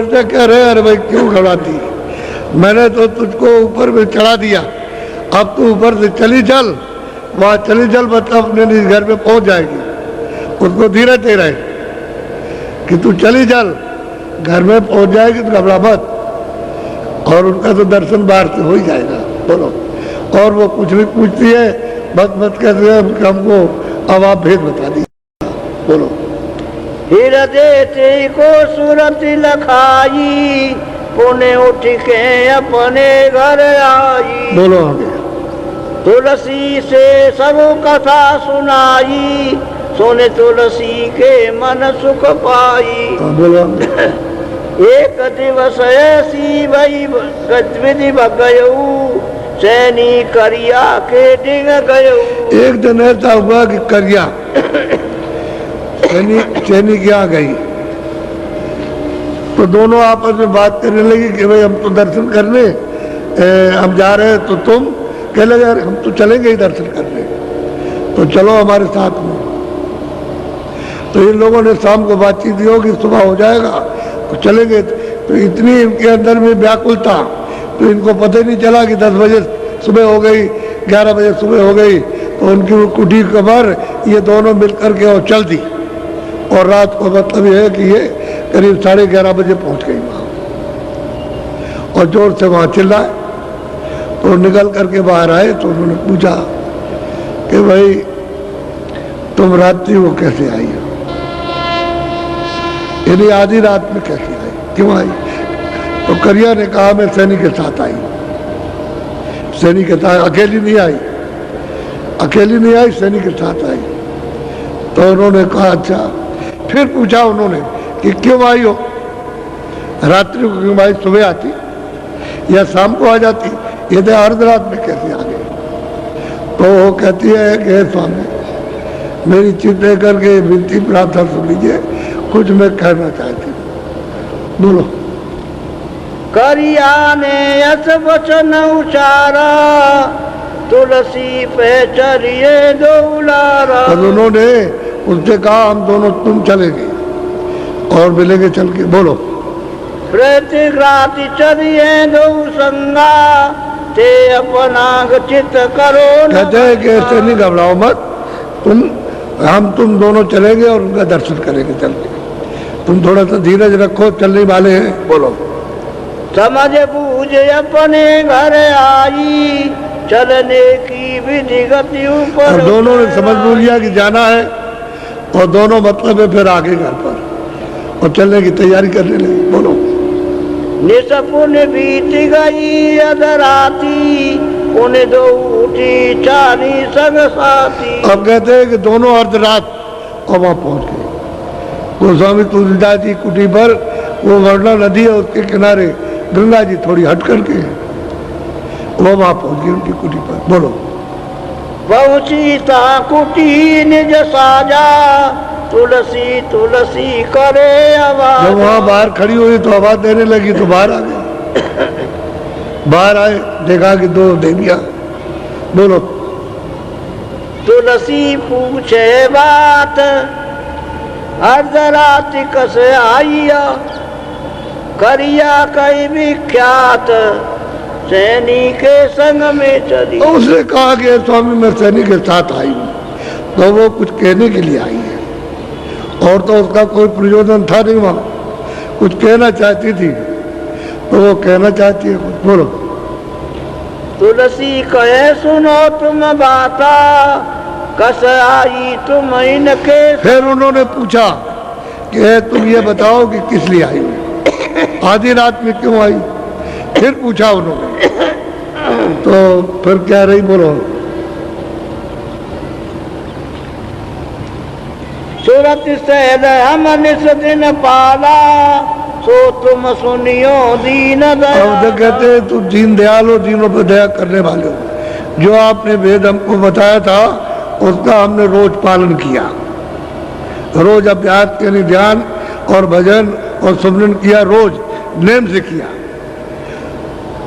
बोलते कह रहे अरे भाई क्यों घबराती, मैंने तो तुझको ऊपर में चढ़ा दिया, अब तू ऊपर से चली चल, वहाँ चली चल मतलब अपने निज घर में पहुंच जाएगी। उसको धीरे दे रहे कि तू चली चल, घर में पहुंच जाएगी तो घबरा मत, और उनका तो दर्शन बाहर से हो ही जाएगा। बोलो। और वो कुछ भी पूछती है, बस मत कहते हैं हमको, अब आप भेद बता दी। बोलो। हृदय को सूरत लखाई, पुणे उठ के अपने घर आई। बोलो आगे। तुलसी से सब कथा सुनाई, सोने तुलसी के मन सुख पाई। बोलो। एक दिवस ऐसी वही गतिविधि गयऊ, सैनी करिया के डिंग गयऊ। एक दिन ऐसा हुआ कि करिया सैनी क्या गई, तो दोनों आपस में बात करने लगी कि भाई हम तो दर्शन करने हम जा रहे हैं, तो तुम कह लगे यार हम तो चलेंगे ही दर्शन करने, तो चलो हमारे साथ में। तो इन लोगों ने शाम को बातचीत की होगी, सुबह हो जाएगा तो चलेंगे। तो इतनी इनके अंदर में व्याकुलता, तो इनको पता ही नहीं चला कि 10 बजे सुबह हो गई, 11 बजे सुबह हो गई। तो उनकी वो कुटी कमर ये दोनों मिलकर के और चल दी, और रात को मतलब ये है कि ये करीब 11:30 बजे पहुंच गई वहाँ, और जोर से वहाँ चिल्लाए। तो निकल करके बाहर आए तो उन्होंने पूछा कि भाई तुम रात्रि को कैसे आई हो, यानी आधी रात में कैसे आई, क्यों आई? तो करिया ने कहा मैं सैनी के साथ आई। सैनी के साथ अकेली नहीं आई, अकेली नहीं आई, सैनी के साथ आई। तो उन्होंने कहा अच्छा। फिर पूछा उन्होंने कि क्यों आई हो, रात्रि को क्यों आई, सुबह आती या शाम को आ जाती, ये तो अर्ध रात में कैसे आ गई? तो वो कहती है कि स्वामी मेरी चिंता करके विनती प्रार्थना सुन लीजिए, कुछ मैं कहना चाहती हूँ। बोलो। करिया ने यस वचन उचारा, तुलसी पे चरिए दौलारा। और उन्होंने उनसे कहा हम दोनों तुम चलेंगे और मिलेंगे चल के। बोलो। प्रतिग्राति चरिए दो संगा, ते अपना चित करो। कहते हैं कि ऐसे नहीं घबराओ मत, तुम दोनों चलेंगे और उनका दर्शन करेंगे चल के, तुम थोड़ा सा धीरज रखो, चलने वाले हैं। बोलो। समझ बूझ अपने घर आई, चलने की विधि गति ऊपर। और दोनों ने समझ बूझ लिया कि जाना है, और दोनों मतलब है फिर आगे घर पर और चलने की तैयारी करने लगी। बोलो। निसपुन बीत गई अधराती, उन्हें दो उठी चारी संग साथी। अब कहते हैं कि दोनों अर्धरात और वहां पहुंच गए। गोस्वामी तुलसीदास जी कुटी पर, वो वर्णा नदी है उसके किनारे गंगा जी थोड़ी हट करके, वो वहां पहुंच गई उनकी कुटी पर। बोलो। पहुंची ता कुटी निज साजा, तुलसी तुलसी करे आवाज। जब वहां बाहर खड़ी हुई तो आवाज देने लगी तो बाहर आ गई। बाहर आए, देखा कि 2 देवियां। बोलो। तुलसी पूछे बात, अर्धरात कसे आइया, करिया कई विख्यात, सैनी के संग में चली। तो उसने कहा कि स्वामी मैं सैनी के साथ आई हूँ, तो वो कुछ कहने के लिए आई है, और तो उसका कोई प्रयोजन था नहीं, वहाँ कुछ कहना चाहती थी, तो वो कहना चाहती है कुछ। बोलो। तुलसी कहे सुनो तुम बाता, कस आई तुम इनके। फिर उन्होंने पूछा कि तुम ये बताओ कि किस लिए आई हो, आधी रात में क्यों आई? फिर पूछा उन्होंने, तो फिर क्या रही? बोलो। सूरत सहल हम निस दिन पाला, सो तुम सुनियो दीन दयाल। अब तो कहते हैं तुम दीन दयाल हो, दीनों पर दया करने वाले हो। जो आपने वेद हमको बताया था उसका हमने रोज पालन किया, रोज अभ्यास यानी ध्यान और भजन और सुमरन किया, रोज नेम से किया।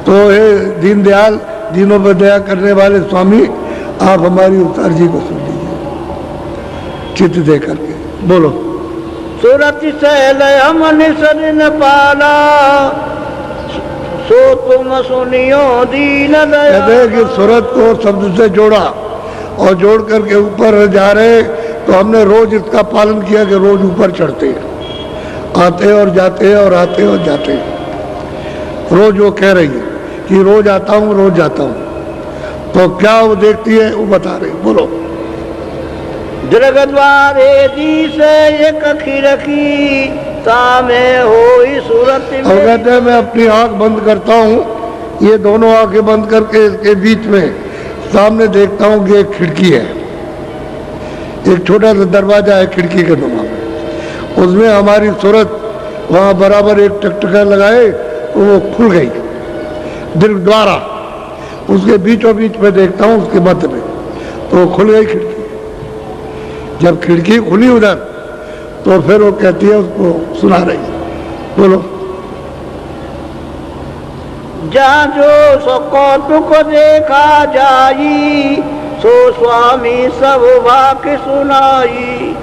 तो हे दीन दयाल, दीनों पर दया करने वाले स्वामी, आप हमारी उस अर्जी को सुन लीजिए चित्त दे करके। बोलो। सूरत सहल हम निसरिन पाला, सो तुम सुनियो दीन कहते हैं दयाला। कि सूरत को शब्द से जोड़ा और जोड़ करके ऊपर जा रहे, तो हमने रोज इसका पालन किया कि रोज ऊपर चढ़ते, आते और जाते और आते और जाते। रोज वो कह रही है कि रोज आता हूँ रोज जाता हूँ, तो क्या वो देखती है वो बता रही, बोलो। दरगद्वारे दी से एक खिड़की, तामे होई सूरत और में। कहते हैं मैं अपनी आंख बंद करता हूँ, ये दोनों आंखें बंद करके इसके बीच में सामने देखता हूँ कि एक खिड़की है, एक छोटा सा दरवाजा है खिड़की के नुमा में, उसमें हमारी सूरत वहाँ बराबर एक टकटका लगाए तो वो खुल गई दिल द्वारा, उसके बीचों बीच में देखता हूँ उसके मध्य में, तो वो खुल गई खिड़की। जब खिड़की खुली उधर, तो फिर वो कहती है, उसको सुना रही, बोलो। जहाँ जो सो कौतुक देखा जाई, सो स्वामी सब वाक्य सुनाई।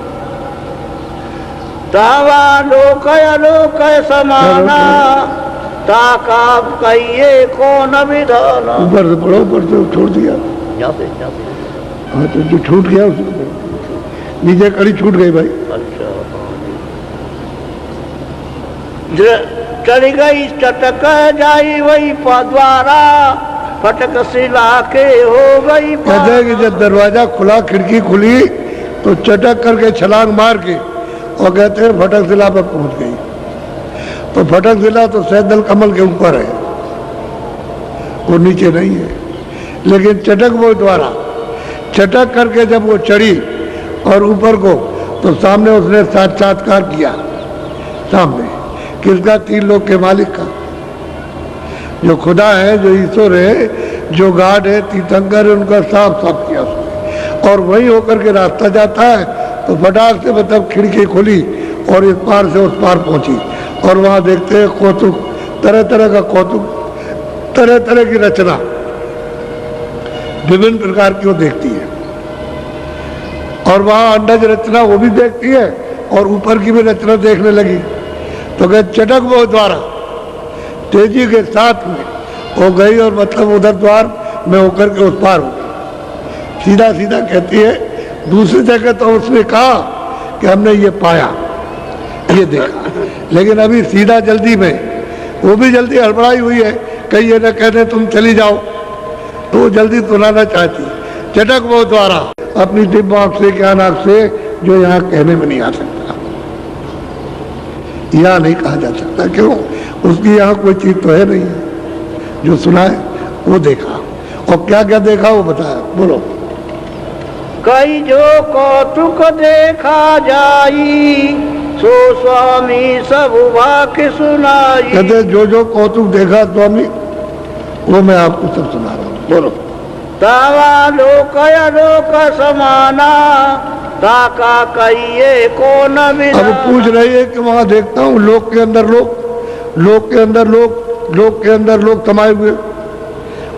तावा लोक अलोक समाना, ताका कहिए कौन विधाना। ऊपर से पढ़ो, ऊपर से छोड़ दिया, हाँ तो जो छूट गया उसको नीचे कड़ी छूट गई भाई। अच्छा, चली गई चटक जाई वही द्वारा, फटक सिला के हो गई। कहते हैं कि जब दरवाजा खुला, खिड़की खुली, तो चटक करके छलांग मार के, और कहते हैं फटक सिला पर पहुंच गई। तो फटक सिला तो सैदल कमल के ऊपर है, वो नीचे नहीं है, लेकिन चटक वो द्वारा चटक करके जब वो चढ़ी और ऊपर को, तो सामने उसने साक्षात्कार किया, सामने किसका? तीन लोग के मालिक का, जो खुदा है, जो ईश्वर है, जो गाड है, तीर्थंकर है, उनका साफ साफ किया उसने। और वही होकर के रास्ता जाता है, तो फटाक से मतलब खिड़की खुली और इस पार से उस पार पहुंची, और वहां देखते हैं कौतुक, तरह तरह का कौतुक, तरह तरह की रचना, विभिन्न प्रकार की वो देखती है। और वहां अंडज रचना वो भी देखती है, और ऊपर की भी रचना देखने लगी। तो कह चटक वो द्वारा तेजी के साथ में हो गई, और मतलब उधर द्वार में होकर के उस पार हो गई। सीधा सीधा कहती है। दूसरी जगह तो उसने कहा कि हमने ये पाया, ये देखा, लेकिन अभी सीधा जल्दी में, वो भी जल्दी हड़बड़ाई हुई है, कहीं ये न कहते तुम चली जाओ, तो वो जल्दी सुनाना चाहती। चटक वो द्वारा अपनी दिव्य आंख से, ज्ञान आंख से, जो यहाँ कहने में नहीं आ सकता, यहाँ नहीं कहा जा सकता। क्यों? उसकी यहाँ कोई चीज तो है नहीं है, जो सुना है वो देखा, और क्या क्या देखा वो बताया, बोलो। कई जो कौतुक देखा जाई, सो स्वामी सब वाक्य सुनाई। कहते जो कौतुक देखा स्वामी, वो मैं आपको सब सुना रहा हूँ, बोलो। तावा लोक अलोक समाना, ताका कहिए कौन विधाना। अब पूछ रही है कि वहां देखता हूँ लोक के अंदर लोक, लोक के अंदर लोक, लोक के अंदर लोक समाये हुए,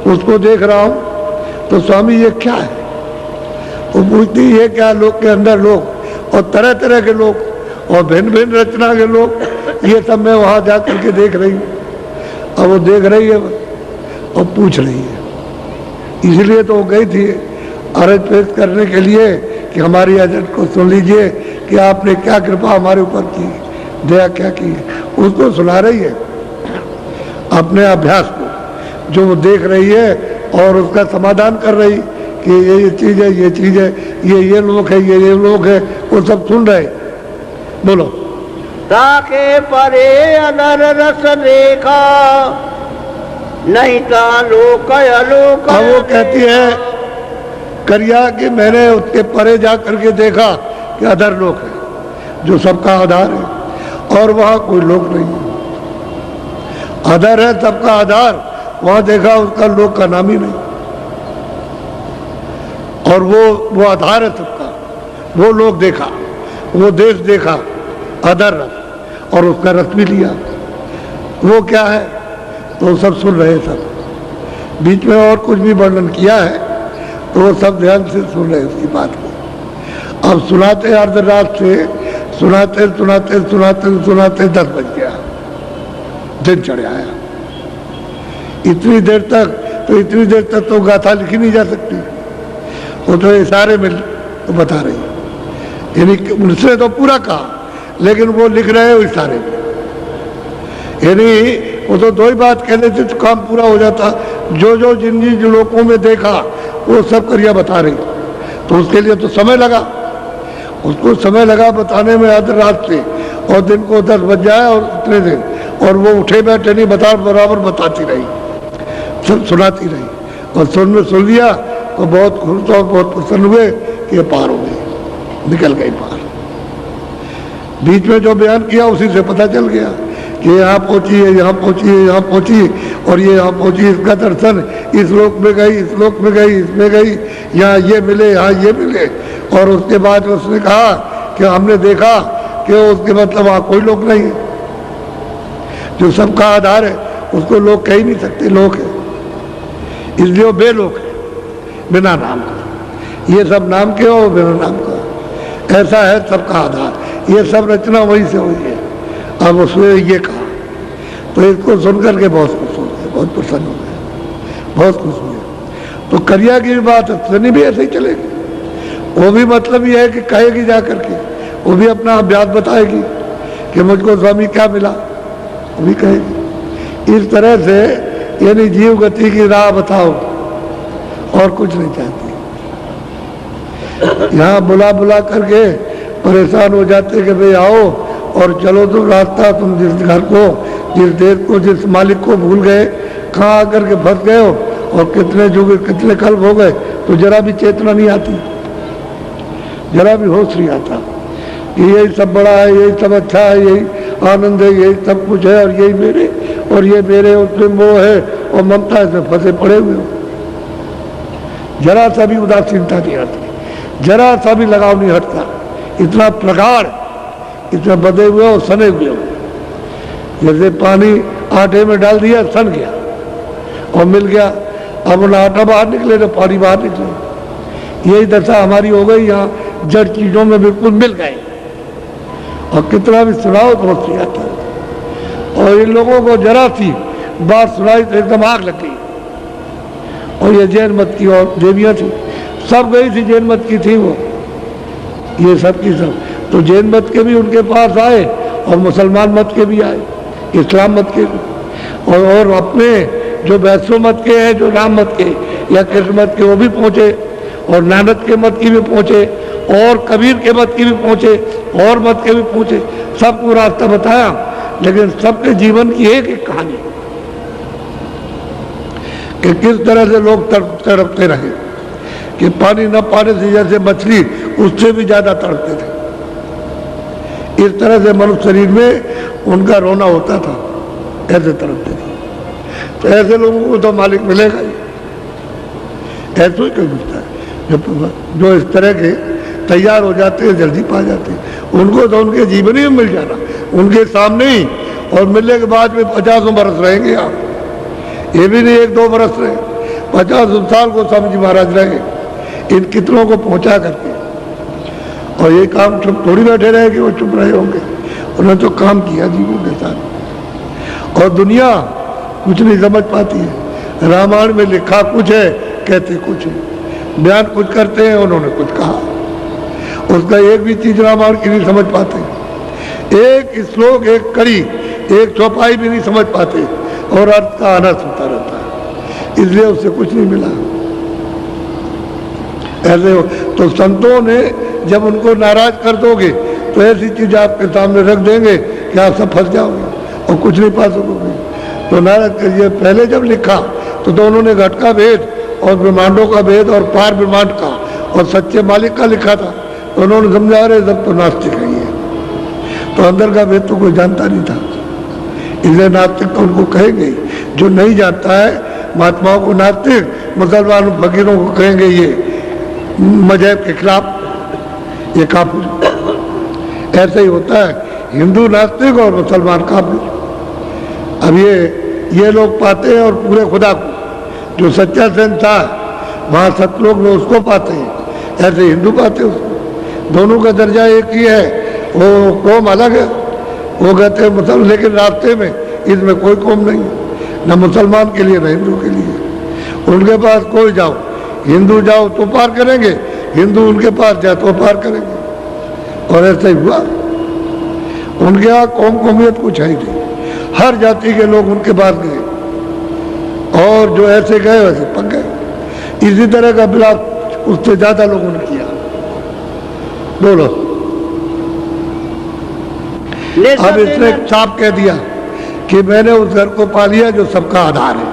उसको देख रहा हूँ, तो स्वामी ये क्या है? वो पूछती है क्या? लोक के अंदर लोक, और तरह तरह के लोग, और भिन्न भिन्न रचना के लोग, ये सब मैं वहां जा करके देख रही हूँ। अब वो देख रही है और पूछ रही है, इसलिए तो वो गई थी अर्ज पेश करने के लिए कि हमारी अर्ज को सुन लीजिए कि आपने क्या कृपा हमारे ऊपर की, दया क्या की। उसको सुना रही है अपने अभ्यास को, जो वो देख रही है, और उसका समाधान कर रही कि ये चीज़ है, ये चीज़ है, ये लोग है, ये लोग है, वो सब सुन रहे। बोलो। ताके परे अदर रस देखा, नहीं था लोक अलोक। अब वो कहती है करिया कि मैंने उसके परे जा करके देखा कि अदर लोक है, जो सबका आधार है, और वहाँ कोई लोक नहीं है। अदर है सबका आधार, वहाँ देखा उसका लोक का नाम ही नहीं, और वो आधार है सबका, वो लोक देखा, वो देश देखा, अदर रस, और उसका रस भी लिया। वो क्या है? तो सब सुन रहे, सब बीच में और कुछ भी वर्णन किया है, तो वो सब ध्यान से सुन रहे उसकी बात को। अब सुनाते अर्धरात से सुनाते सुनाते सुनाते सुनाते 10 बज गया, दिन चढ़ आया। इतनी देर तक तो गाथा लिखी नहीं जा सकती, वो तो इशारे में तो बता रही, यानी उनसे तो पूरा कहा लेकिन वो लिख रहे हो इशारे में, यानी वो तो 2 ही बात कहने से तो काम पूरा हो जाता। जो जिन लोगों में देखा वो सब करिया बता रही, तो उसके लिए तो समय लगा, उसको समय लगा बताने में आधी रात से, और दिन को 10 बज जाए और उतने दिन, और वो उठे बैठे नहीं, बराबर बताती रही, सब सुनाती रही, और सुन लिया तो बहुत खुश और बहुत प्रसन्न हुए कि ये पार हो गई, निकल गई पार। बीच में जो बयान किया उसी से पता चल गया कि यहाँ पहुँची है, यहाँ पहुँची है, यहाँ पहुँची, और ये यहाँ पहुँची, इसका दर्शन इस लोक में गई, इस लोक में गई, इसमें गई, यहाँ ये मिले, यहाँ ये मिले। और उसके बाद उसने कहा कि हमने देखा कि उसके मतलब वहाँ कोई लोक नहीं है, जो सबका आधार है उसको लोग कह ही नहीं सकते, लोक है, इसलिए वो बेलोक है, बिना नाम का। ये सब नाम के हो, बिना नाम का, ऐसा है सबका आधार। ये सब रचना वही से हुई है। अब उसने ये कहा तो इसको सुनकर के बहुत खुश हो गए, बहुत प्रसन्न हो गए, बहुत खुश हुए। तो करिया की भी बात सुनी भी ऐसे ही चलेगी, वो भी मतलब ये है कि कहेगी जा करके, वो भी अपना अभ्यास बताएगी कि मुझको स्वामी क्या मिला, वो भी कहेगी। इस तरह से यानी जीव गति की राह बताओ, और कुछ नहीं चाहती। यहाँ बुला करके परेशान हो जाते कि भाई आओ और चलो, तुम रास्ता, तुम जिस घर को, जिस देश को, जिस मालिक को भूल गए, कहाँ आकर के फंस गए हो, और कितने जुग, कितने कल्प हो गए, तो जरा भी चेतना नहीं आती, जरा भी होश नहीं आता कि यही सब बड़ा है, यही सब अच्छा है, यही आनंद है, यही सब कुछ है, और यही मेरे, और ये मेरे, उसमें मोह है और ममता, इसमें फंसे पड़े हुए हो। जरा सा भी उदासीनता नहीं आती, जरा सा भी लगाव नहीं हटता, इतना प्रगाढ़, इतना बदे हुए और सने हुए हो। जैसे पानी आटे में डाल दिया, सन गया और मिल गया, अब ना आटा बाहर निकले ना पानी बाहर निकले। यही दशा हमारी हो गई, यहाँ जड़ चीजों में बिल्कुल मिल गए, और कितना भी सुनाओ तो मस्ती आता है। और इन लोगों को जरा सी बात सुनाई तो एकदम आग लग गई। और ये जैन मत की और देवियाँ थी, सब गई थी, जैन मत की थी वो, ये सब की सब। तो जैन मत के भी उनके पास आए, और मुसलमान मत के भी आए, इस्लाम मत के भी, और अपने जो वैष्णव मत के हैं, जो राम मत के या कृष्ण मत के, वो भी पहुँचे, और नानक के मत की भी पहुँचे, और कबीर के मत की भी पहुँचे, और मत के भी पहुँचे। सबको रास्ता बताया, लेकिन सबके जीवन की एक एक कहानी कि किस तरह से लोग तड़पते रहे, कि पानी न पाने से जैसे मछली उससे भी ज्यादा तड़पते थे। इस तरह से मनुष्य शरीर में उनका रोना होता था, ऐसे तड़पते थे। तो ऐसे लोगों को तो मालिक मिलेगा ही, ऐसे ही कोई मिलता है। जो इस तरह के तैयार हो जाते हैं, जल्दी पा जाते हैं, उनको तो उनके जीवन ही में मिल जाना, उनके सामने ही, और मिलने के बाद में 50 बरस रहेंगे आप, ये भी नहीं 1-2 बरस रहे, 50 साल को स्वामी जी महाराज रहे इन कितनों को पहुंचा करके। और ये काम चुप थोड़ी बैठे रहे कि वो चुप रहे होंगे, उन्होंने तो काम किया जीवों के साथ। और दुनिया कुछ नहीं समझ पाती है, रामायण में लिखा कुछ है, कहते कुछ है, बयान कुछ करते हैं, उन्होंने कुछ कहा, उसका एक भी चीज रामायण की नहीं समझ पाते, एक श्लोक, एक कड़ी, एक चौपाई भी नहीं समझ पाते, और अर्थ का अनर्थ होता रहता है, इसलिए उससे कुछ नहीं मिला। ऐसे हो तो संतों ने जब उनको नाराज कर दोगे तो ऐसी चीज आपके सामने रख देंगे कि आप सब फंस जाओगे और कुछ नहीं पा सकोगे। तो नाराज करिए। पहले जब लिखा तो दोनों ने घट का भेद और ब्रह्मांडों का भेद और पार ब्रह्मांड का और सच्चे मालिक का लिखा था, तो उन्होंने समझा रहे सब तो नास्तिक है, तो अंदर का भेद तो कोई जानता नहीं था, इसलिए नास्तिक तो उनको कहेंगे। जो नहीं जानता है महात्माओं को नास्तिक, मुसलमान फकीरों को कहेंगे ये मजहब के खिलाफ, ये काफिर। ऐसा ही होता है, हिंदू नास्तिक और मुसलमान काफिर। अब ये लोग पाते हैं और पूरे खुदा को, जो सच्चा संता है वहाँ सतलोक में उसको पाते हैं, ऐसे हिंदू पाते हैं उसको। दोनों का दर्जा एक ही है, वो कौम अलग है, वो कहते हैं मुसलमान, लेकिन रास्ते में इसमें कोई कौम नहीं है, न मुसलमान के लिए न हिंदू के लिए। उनके पास कोई जाओ, हिंदू जाओ तो पार करेंगे, हिंदू उनके पास जाए तो पार करेंगे। और ऐसा ही हुआ। उनके यहाँ कौम कौमियत कुछ है ही नहीं, हर जाति के लोग उनके पास गए और जो ऐसे गए वैसे पक गए। इसी तरह का बिलास उससे ज्यादा लोगों ने किया। बोलो, अब इसने साफ कह दिया कि मैंने उस घर को पा लिया जो सबका आधार है,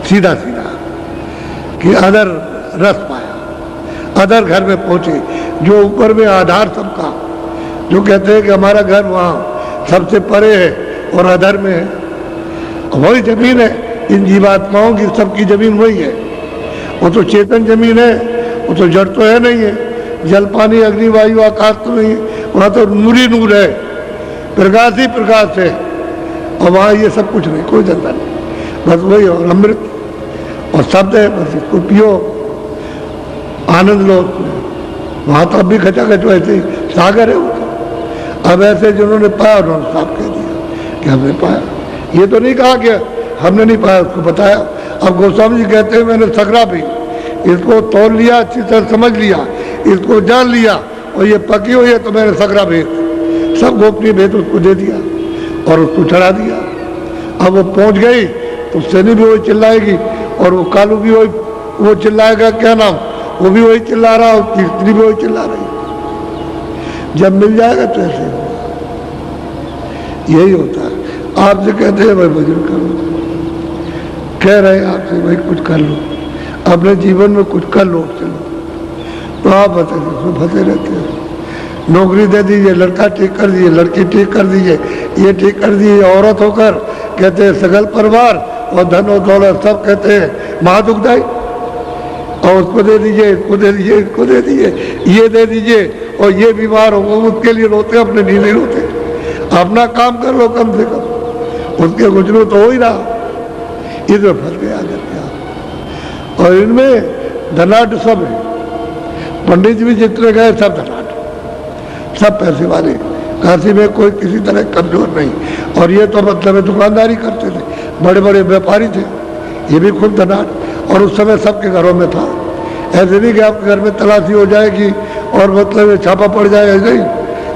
सीधा सीधा कि अदर रस पाया, अदर घर में पहुंचे जो ऊपर में आधार सबका, जो कहते हैं कि हमारा घर वहाँ सबसे परे है और अधर में है, वही जमीन है। इन जीवात्माओं की सबकी जमीन वही है। वो तो चेतन जमीन है, वो तो जड़ तो है नहीं है, जल पानी अग्नि वायु आकाश तो नहीं है, वहाँ तो नूर ही नूर है, प्रकाश ही प्रकाश है। और वहाँ ये सब कुछ नहीं, कोई धंधा नहीं, बस वही और अमृत और शब्द है, बस इसको पियो, आनंद लो। वहाँ तो अब भी खचाखच वैसे सागर है वो तो। अब ऐसे जिन्होंने पाया उन्होंने साफ कह दिया कि हमने पाया। ये तो नहीं कहा कि हमने नहीं पाया, उसको बताया। अब गोस्वामी जी कहते हैं मैंने सकरा भी इसको तोड़ लिया, अच्छी तरह समझ लिया, इसको जान लिया और ये पकी हुई है, तो मैंने सकरा भेद, सब गोपनीय भेद उसको दे दिया और उसको चढ़ा दिया। अब वो पहुंच गई तो सैनी भी वही चिल्लाएगी और वो कालू भी वही वो चिल्लाएगा, क्या नाम, वो भी वही चिल्ला रहा और तीसरी भी वही चिल्ला रही। जब मिल जाएगा तो ऐसे होगा, यही होता है। आपसे कहते हैं भाई भजन करो, कह रहे हैं आपसे भाई कुछ कर लो, अपने जीवन में कुछ कर लो, चलो, तो आप बताइए उसमें फंसे रहते हैं। नौकरी दे दीजिए, लड़का ठीक कर दीजिए, लड़की ठीक कर दीजिए, ये ठीक कर दीजिए, औरत होकर कहते हैं सगल परिवार और धन और दौलत सब कहते हैं महादुखदाई, और उसको दे दीजिए, इसको दे दीजिए, इसको दे दीजिए, ये दे दीजिए, और ये बीमार हो वो उसके लिए रोते, अपने लिए नहीं रोते। अपना काम कर लो कम से कम, उसके गुजरो तो हो ही रहा। इसमें फंस गया करके। और इनमें धनाढ़ सब है, पंडित जी भी जितने गए सब धनाढ़, सब पैसे वाले, काशी में कोई किसी तरह कमजोर नहीं। और ये तो मतलब दुकानदारी करते थे, बड़े बड़े व्यापारी थे, ये भी खुद धनाढ़। और उस समय सबके घरों में था, ऐसे नहीं कि आपके घर में तलाशी हो जाएगी और मतलब छापा पड़ जाए, ऐसे ही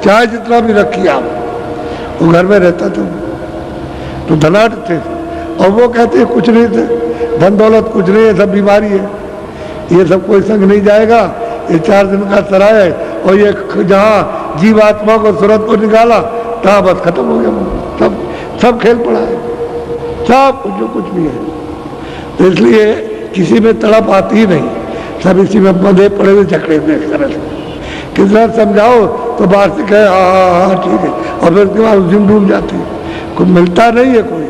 चाहे जितना भी रखिए आप, वो घर में रहता था, तो धनाढ़ थे। और वो कहते कुछ नहीं थे, धन दौलत कुछ नहीं है, सब बीमारी है, ये सब कोई संग नहीं जाएगा, ये 4 दिन का सराय है। और ये जहाँ जीवात्मा को सूरत को निकाला तहाँ बस खत्म हो गया, सब खेल पड़ा है, सब कुछ जो कुछ भी है। तो इसलिए किसी में तड़प आती ही नहीं, सब इसी में बंधे पड़े हुए झकड़े में एक तरह से। किसी तरह समझाओ तो बाहर से कहे हाँ ठीक है, और फिर उसके बाद उस दिन डूब जाती है, कुछ मिलता नहीं है कोई।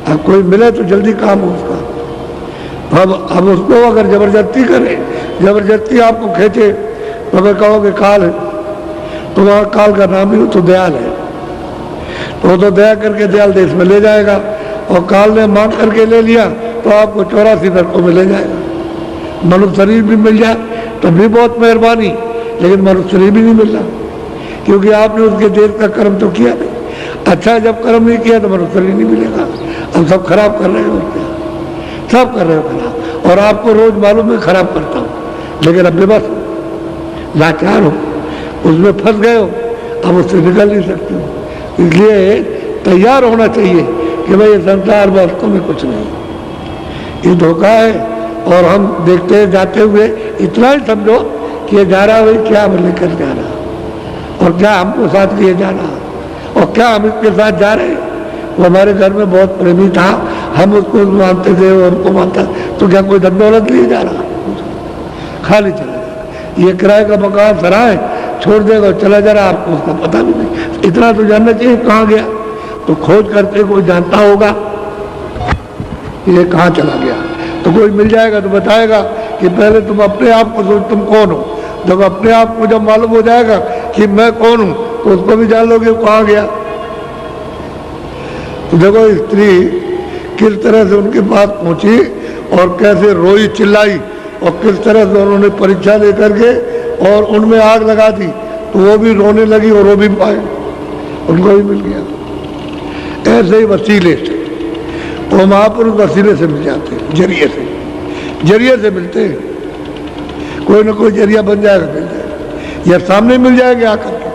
अब कोई मिले तो जल्दी काम हो उसका। अब उसको अगर जबरदस्ती करे, जबरदस्ती आपको खींचे, तो अगर कहोगे काल है, तो वहाँ काल का नाम ही तो दयाल है, तो वो तो दया करके दयाल देश में ले जाएगा। और काल ने मांग करके ले लिया तो आपको 84 नरकों में ले जाएगा। मनुष्य शरीर भी मिल जाए तो भी बहुत मेहरबानी, लेकिन मनुष्य शरीर भी नहीं मिल रहा, क्योंकि आपने उसके देश का कर्म तो किया नहीं। अच्छा जब कर्म नहीं किया तो मनुष्य शरीर नहीं मिलेगा। हम सब खराब कर रहे हो, सब कर रहे हो खराब, और आपको रोज मालूम है खराब करता हूँ, लेकिन अब बेबस लाचार हो, उसमें फंस गए हो, अब उससे निकल नहीं सकते हो। इसलिए तैयार होना चाहिए कि भाई ये संसार वास्तव में कुछ नहीं, ये धोखा है। और हम देखते हैं जाते हुए इतना ही समझो कि ये जा रहा है, क्या हम लेकर जा रहा, और क्या हमको साथ लिए जा रहा, और क्या हम इसके साथ जा रहे हैं। वो हमारे घर में बहुत प्रेमी था, हम उसको मानते थे और उनको मानता, तो क्या कोई धन दौलत लिए जा रहा, खाली चला जा रहा। ये किराए का मकान सराय छोड़ देगा और चला जा रहा, आपको उसका पता भी नहीं। इतना तो जानना चाहिए कहाँ गया, तो खोज करते कोई जानता होगा ये कहाँ चला गया, तो कोई मिल जाएगा तो बताएगा कि पहले तुम अपने आप को सोच तुम कौन हो। जब अपने आप को जब मालूम हो जाएगा कि मैं कौन हूँ, तो उसको भी जान लोगे कहाँ गया। तो देखो स्त्री किस तरह से उनके पास पहुंची और कैसे रोई चिल्लाई, और किस तरह से उन्होंने परीक्षा लेकर के और उनमें आग लगा दी, तो वो भी रोने लगी और वो भी पाए, उनको भी मिल गया। ऐसे ही वसीले से वो महापुरुष वसीले से मिल जाते हैं, जरिए से मिलते हैं। कोई ना कोई जरिया बन जाएगा, मिल जाएगा, या सामने मिल जाएंगे आकर के,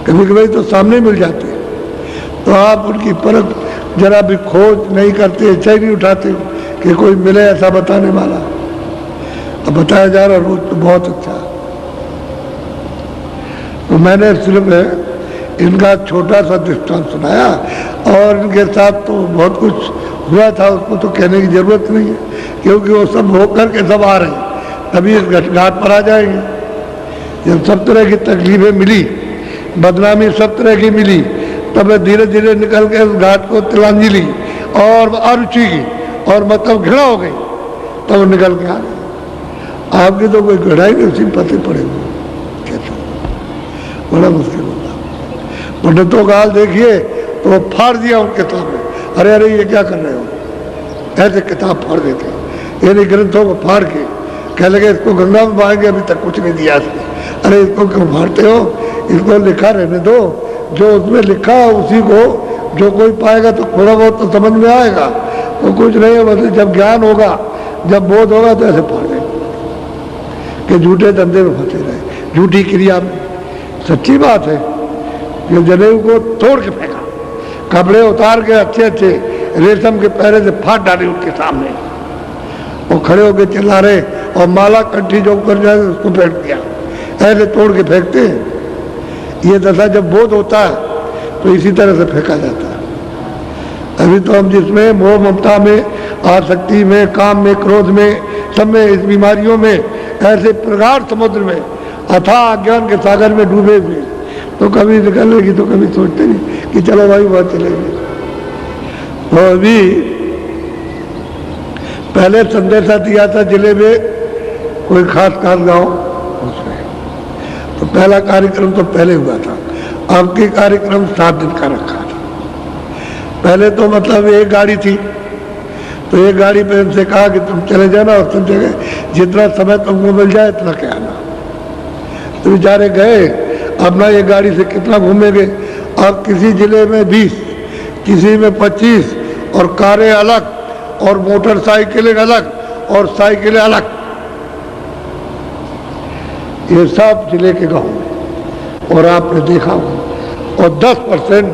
कभी कभी तो सामने मिल जाते हैं। तो आप उनकी परख जरा भी खोज नहीं करते, चाय नहीं उठाते कि कोई मिले ऐसा बताने वाला। अब बताया जा रहा रोज तो बहुत अच्छा। तो मैंने सिर्फ इनका छोटा सा दृष्टांत सुनाया, और इनके साथ तो बहुत कुछ हुआ था, उसको तो कहने की जरूरत नहीं है, क्योंकि वो सब होकर के सब आ रहे हैं, तभी इस घाट पर आ जाएंगे। जब सब तरह की तकलीफें मिली, बदनामी सब तरह की मिली, तब धीरे धीरे निकल के उस घाट को तिलांजलि और अरुचि की और मतलब घृणा हो गई, तब तो निकल के आ गए। आपकी तो कोई घृणा ही नहीं, उसी पते पड़े हुए, कैसे बड़ा मुश्किल होता। पंडितों का हाल देखिए, तो वो फाड़ दिया उनके सामने, अरे अरे ये क्या कर रहे हो, ऐसे किताब फाड़ देते, यानी ग्रंथों को फाड़ के कह लगे इसको गंगा में बहाएंगे, अभी तक कुछ नहीं दिया इसने। अरे इसको क्यों फाड़ते हो, इसको लिखा रहने दो, जो उसमें लिखा है उसी को जो कोई पाएगा तो थोड़ा बहुत तो समझ में आएगा, तो कुछ नहीं है, बस जब ज्ञान होगा, जब बोध होगा तो ऐसे फाड़ देंगे कि झूठे धंधे में फंसे रहे, झूठी क्रिया में। सच्ची बात है, जो जनेऊ को तोड़ के फेंका, कपड़े उतार के अच्छे अच्छे रेशम के पैरे से फाड़ डाले उनके सामने, वो खड़े होकर चिल्ला रहे, और माला कंठी जो ऊपर जाए उसको फेंक दिया, ऐसे तोड़ के फेंकते हैं। ये दशा जब बोध होता है तो इसी तरह से फेंका जाता है। अभी तो हम जिसमें मोह ममता में, आसक्ति में, काम में, क्रोध में, सब में, इस बीमारियों में, ऐसे प्रगाढ़ समुद्र में, अथाह अज्ञान के सागर में डूबे हुए, तो कभी निकलेगी तो कभी सोचते नहीं कि चलो भाई वहां चलेंगे। तो अभी पहले संदेशा दिया था जिले में कोई खास गांव उसमें, तो पहला कार्यक्रम तो पहले हुआ था, अब के कार्यक्रम 7 दिन का रखा था। पहले तो मतलब एक गाड़ी थी, तो एक गाड़ी पे उनसे कहा कि तुम चले जाना और तुम जगह जितना समय तुमको मिल जाए इतना के आना। तो बेचारे गए, अपना ये गाड़ी से कितना घूमेंगे, अब किसी जिले में 20, किसी में 25, और कारें अलग और मोटरसाइकिलें अलग और साइकिलें अलग, ये सब जिले के गांव में। और आपने देखा हो, और 10%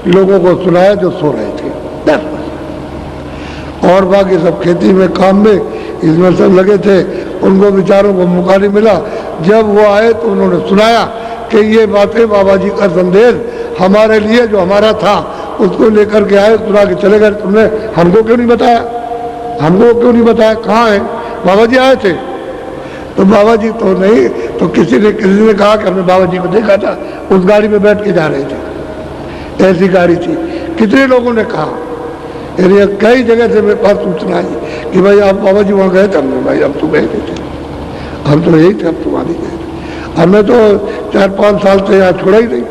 लोगों को सुनाया जो सो रहे थे, 10%, और बाकी सब खेती में, काम में, इसमें सब लगे थे। उनको बेचारों को मौका नहीं मिला। जब वो आए तो उन्होंने सुनाया कि ये बातें बाबा जी का संदेश हमारे लिए जो हमारा था उसको लेकर के आए, सुना के चले गए। तुमने हमको क्यों नहीं बताया, हमको क्यों नहीं बताया, कहाँ है बाबा जी आए थे? तो बाबा जी तो नहीं, तो किसी ने कहा कि हमने बाबा जी को देखा था, उस गाड़ी में बैठ के जा रहे थे, ऐसी गाड़ी थी। कितने लोगों ने कहा, कई जगह से मेरे पास सूचना आई कि भाई आप बाबा जी वहाँ गए थे। हमने भाई हम तो गए थे, हम तो यही थे, हम तो वहाँ नहीं गए थे। हमने तो 4-5 साल से यहाँ छोड़ा ही नहीं,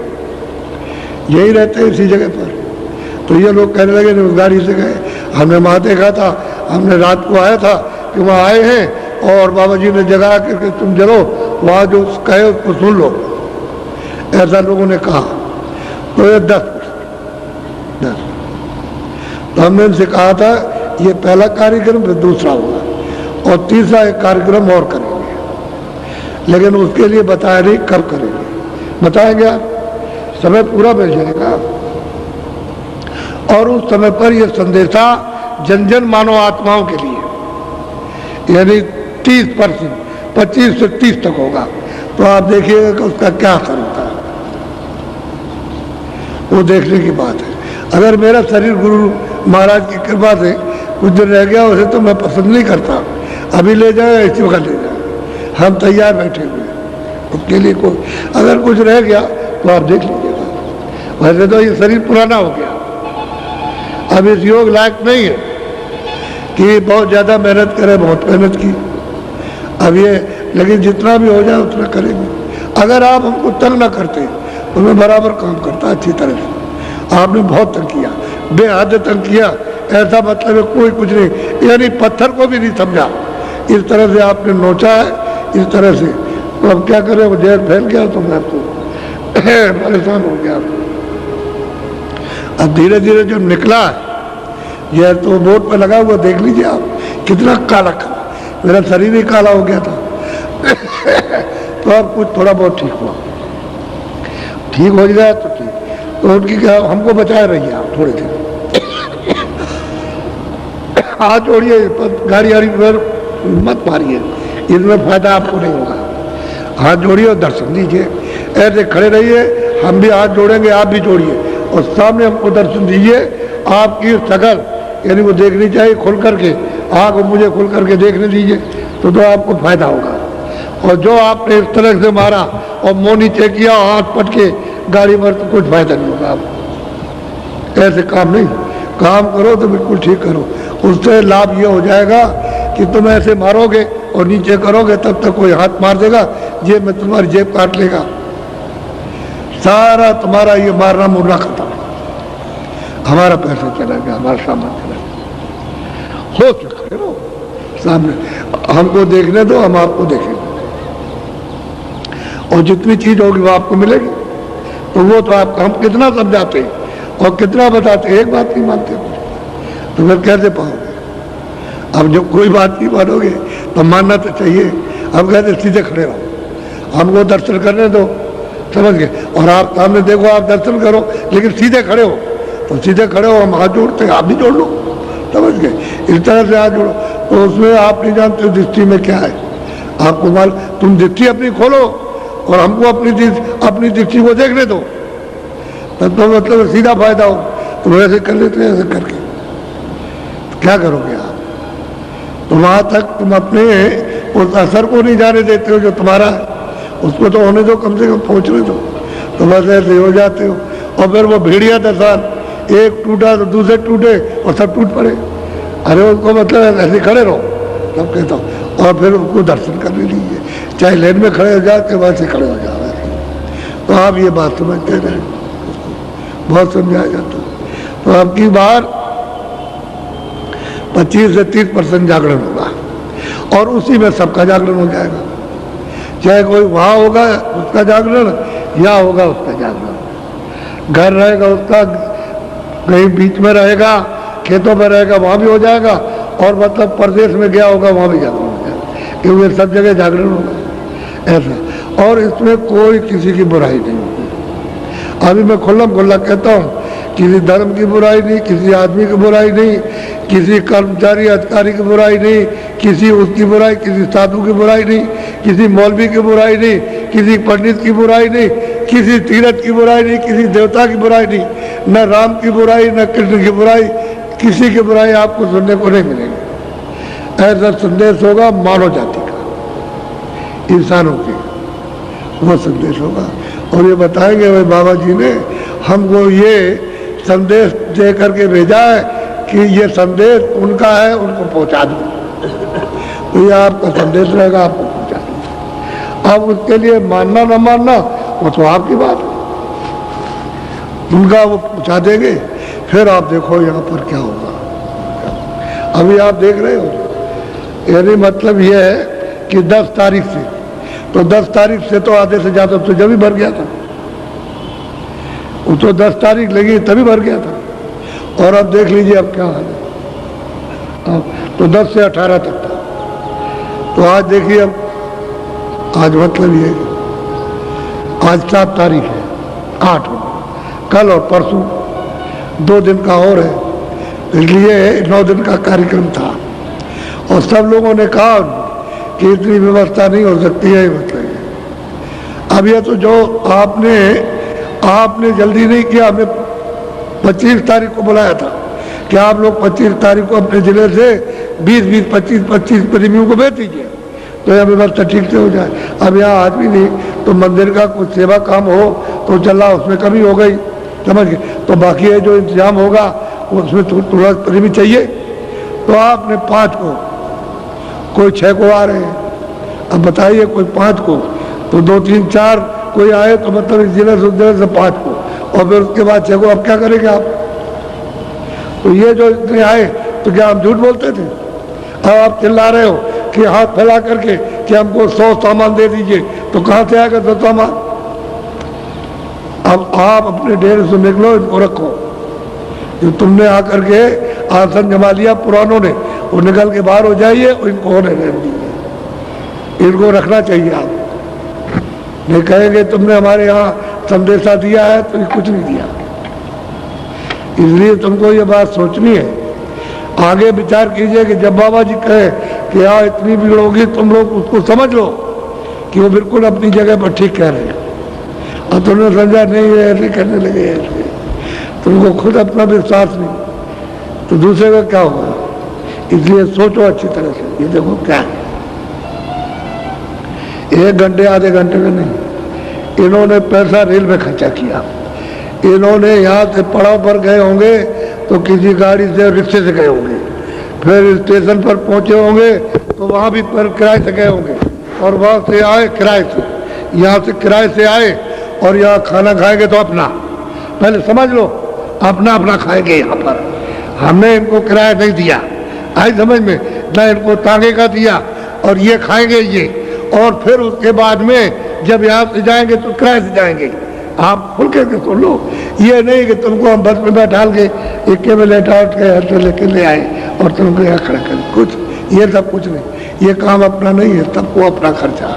यही रहते हैं इसी जगह पर। तो ये लोग कहने लगे उस गाड़ी से गए, हमने वहाँ देखा था, हमने रात को आया था कि वहाँ आए हैं और बाबा जी ने जगा करके तुम चलो वहाँ जो कहे उसको सुन लो, ऐसा लोगों ने कहा। तो ये 10 तो हमने उनसे कहा था ये पहला कार्यक्रम, फिर दूसरा होगा और तीसरा एक कार्यक्रम और करेंगे, लेकिन उसके लिए बताया नहीं कब करेंगे। बताएंगे आप, समय पूरा मिल जाएगा और उस समय पर यह संदेशा जन जन मानव आत्माओं के लिए, यानी 30%, 25 से 30 तक होगा। तो आप देखिएगा कि उसका क्या असर होता है, वो देखने की बात है। अगर मेरा शरीर गुरु महाराज की कृपा से कुछ दिन रह गया, उसे तो मैं पसंद नहीं करता, अभी ले जाए इसी वक्त ले जाए, हम तैयार बैठे हुए उसके लिए। कोई अगर कुछ रह गया तो आप देख लीजिएगा। वैसे तो ये शरीर पुराना हो गया, अब इस योग लायक नहीं है कि बहुत ज़्यादा मेहनत करें। बहुत मेहनत की अब ये, लेकिन जितना भी हो जाए उतना करेंगे। अगर आप हमको तंग ना करते तो मैं बराबर काम करता अच्छी तरह से। आपने बहुत तंग किया, बेहद तंग किया, ऐसा मतलब है कोई कुछ नहीं, यानी पत्थर को भी नहीं समझा। इस तरह से आपने नोचा है, इस तरह से तो अब क्या करें, वो जहर फैल गया तो मैं तो परेशान हो गया। अब धीरे धीरे जो निकला जहर तो बोर्ड पर लगा हुआ, देख लीजिए आप कितना काला काला, मेरा शरीर ही काला हो गया था। तो अब कुछ थोड़ा बहुत ठीक हुआ, ठीक हो गया तो ठीक। तो उनकी क्या, हमको बचाए रहिए आप थोड़े दिन, हाथ जोड़िए, गाड़ी वाड़ी पर मत मारिए, इसमें फायदा आपको नहीं होगा। हाथ जोड़िए और दर्शन दीजिए, ऐसे खड़े रहिए, हम भी हाथ जोड़ेंगे, आप भी जोड़िए और सामने हमको दर्शन दीजिए। आपकी शकल यानी वो देखनी चाहिए खुल करके, आँख मुझे खुल करके देखने दीजिए, तो आपको फायदा होगा। और जो आपने इस तरह से मारा और मुंह नीचे किया, हाथ पट के गाड़ी पर, तो कुछ फायदा नहीं होगा आपको। ऐसे काम नहीं, काम करो तो बिल्कुल ठीक करो। उससे लाभ ये हो जाएगा कि तुम ऐसे मारोगे और नीचे करोगे, तब तक कोई हाथ मार देगा, जेब में तुम्हारी जेब काट लेगा, सारा तुम्हारा ये मारना मुरना खत्म, हमारा पैसा चला गया, हमारा सामान चला गया। हो सकते हो सामने, हमको देखने दो, हम आपको देखेंगे, और जितनी चीज होगी वो आपको मिलेगी। तो वो तो आपको हम कितना समझाते हैं और कितना बताते हैं, एक बात नहीं मानते, तो फिर कैसे पाओगे? अब जब कोई बात नहीं मानोगे तो मानना तो चाहिए। हम कहते सीधे खड़े रहो, हमको दर्शन करने दो, समझ गए? और आप सामने देखो, आप दर्शन करो, लेकिन सीधे खड़े हो, तो सीधे खड़े हो, हम हाथ जोड़ते हैं, आप भी जोड़ लो, समझ गए? इस तरह से हाथ जोड़ो। तो उसमें आप नहीं जानते दृष्टि में क्या है, आपको माल, तुम दृष्टि अपनी खोलो और हमको अपनी दृष्टि को देखने दो, तब तो मतलब सीधा फायदा हो। तो वैसे कर लेते हैं, ऐसे करके तो क्या करोगे आप? तो वहां तक तुम अपने उस असर को नहीं जाने देते हो जो तुम्हारा है, उसको तो होने दो, कम से कम पहुंचने दो। तो बस ऐसे हो जाते हो, और फिर वो भेड़िया दसान, एक टूटा तो दूसरे टूटे और सब टूट पड़े। अरे उसको मतलब ऐसे खड़े रहो, तब कहता हूँ, और फिर उसको दर्शन करने लीजिए, चाहे लाइन में खड़े हो जाते वैसे खड़े हो जाओ। तो आप ये बात समझते रहे, बहुत समझाया जाता है। तो आपकी बार 25 से 30% जागरण होगा, और उसी में सबका जागरण हो जाएगा, चाहे कोई वहाँ होगा उसका जागरण, या होगा उसका जागरण, घर रहेगा उसका, कहीं बीच में रहेगा, खेतों में रहेगा, वहाँ भी हो जाएगा, और मतलब प्रदेश में गया होगा वहाँ भी जागरण हो जाएगा, क्योंकि सब जगह जागरण होगा ऐसा। और इसमें कोई किसी की बुराई नहीं होगी। अभी मैं खुल्लम खुल्ला कहता हूँ, किसी धर्म की बुराई नहीं, किसी आदमी की बुराई नहीं, किसी कर्मचारी अधिकारी की बुराई नहीं, किसी उसकी बुराई, किसी साधु की बुराई नहीं, किसी मौलवी की बुराई नहीं, किसी पंडित की बुराई नहीं, किसी तीर्थ की बुराई नहीं, किसी देवता की बुराई नहीं, न राम की बुराई, न कृष्ण की बुराई, किसी की बुराई आपको सुनने को नहीं मिलेगी। ऐसा संदेश होगा मानव जाति का, इंसानों की, वो संदेश होगा। और ये बताएंगे भाई बाबा जी ने हमको ये संदेश दे करके भेजा है कि ये संदेश उनका है, उनको पहुंचा दो। तो ये आपका संदेश रहेगा, आपको पहुंचा दो। अब उसके लिए मानना न मानना वो तो आपकी बात है, उनका वो पहुंचा देंगे, फिर आप देखो यहाँ पर क्या होगा। अभी आप देख रहे हो, यानी मतलब ये है कि 10 तारीख से, तो 10 तारीख से तो आधे से ज़्यादा तो जब ही भर गया था, वो तो 10 तारीख लगी तभी भर गया था। और अब देख लीजिए अब क्या हाल है। अब तो 10 से 18 तक था, तो आज देखिए, अब आज मतलब ये आज 7 तारीख है, 8 कल और परसों 2 दिन का और है, इसलिए 9 दिन का कार्यक्रम था। और सब लोगों ने कहा कि इतनी व्यवस्था नहीं हो सकती है, मतलब अब ये तो जो आपने जल्दी नहीं किया, हमें 25 तारीख को बुलाया था कि आप लोग 25 तारीख को अपने जिले से 20-20, 25-25 प्रेमियों को भेज दीजिए, तो यह व्यवस्था ठीक से हो जाए। अब यहाँ आज भी नहीं, तो मंदिर का कुछ सेवा काम हो तो चला, उसमें कमी हो गई, समझ गए, तो बाकी है जो इंतजाम होगा उसमें थोड़ा प्रेमी चाहिए। तो आपने 5 को, कोई 6 को आ रहे हैं, अब बताइए कोई 5 को, तो 2, 3, 4 कोई आए, तो मतलब इस जिले से उस जिले से 5 को, और फिर उसके बाद 6 को। अब क्या करेंगे आप? तो ये जो इतने आए, तो क्या हम झूठ बोलते थे? अब आप चिल्ला रहे हो कि हाथ फैला करके कि हमको 100 सामान दे दीजिए, तो कहाँ से आएगा 100 सामान? अब आप अपने डेरे से निकलो, इनको रखो। जो तुमने आकर के आसन जमा लिया पुरानों ने, वो निकल के बाहर हो जाइए और इनको होने नहीं दीजिए। इनको रखना चाहिए। आप नहीं कहेंगे तुमने हमारे यहाँ संदेशा दिया है, तो ये कुछ नहीं दिया। इसलिए तुमको ये बात सोचनी है। आगे विचार कीजिए कि जब बाबा जी कहे कि यहाँ इतनी भीड़ होगी, तुम लोग उसको समझ लो कि वो बिल्कुल अपनी जगह पर ठीक कह रहे हैं, और तुमने समझा नहीं है, ऐसे करने लगे ऐसे, तुमको खुद अपना विश्वास नहीं, तो दूसरे का क्या होगा? इसलिए सोचो अच्छी तरह से। ये देखो क्या है, 1 घंटे आधे घंटे में नहीं, इन्होंने पैसा रेल में खर्चा किया। इन्होंने यहाँ से पड़ाव पर गए होंगे तो किसी गाड़ी से, रिक्शे से गए होंगे, फिर स्टेशन पर पहुंचे होंगे तो वहाँ भी पर किराए से गए होंगे, और वहाँ से आए किराए से, यहाँ से किराए से आए और यहाँ खाना खाएंगे तो अपना, पहले समझ लो, अपना अपना खाएंगे यहाँ पर। हमने इनको किराया नहीं दिया, आई समझ में, ना इनको तांगे का दिया, और ये खाएंगे ये, और फिर उसके बाद में जब यहाँ से जाएंगे तो किराए से जाएंगे। आप खुल के सुन लो, ये नहीं कि तुमको हम बस में बैठा के इक्के में लेटा उठ के हर लेके ले आए और तुमको यहाँ खड़ा कर, कुछ ये सब कुछ नहीं। ये काम अपना नहीं है, सबको अपना खर्चा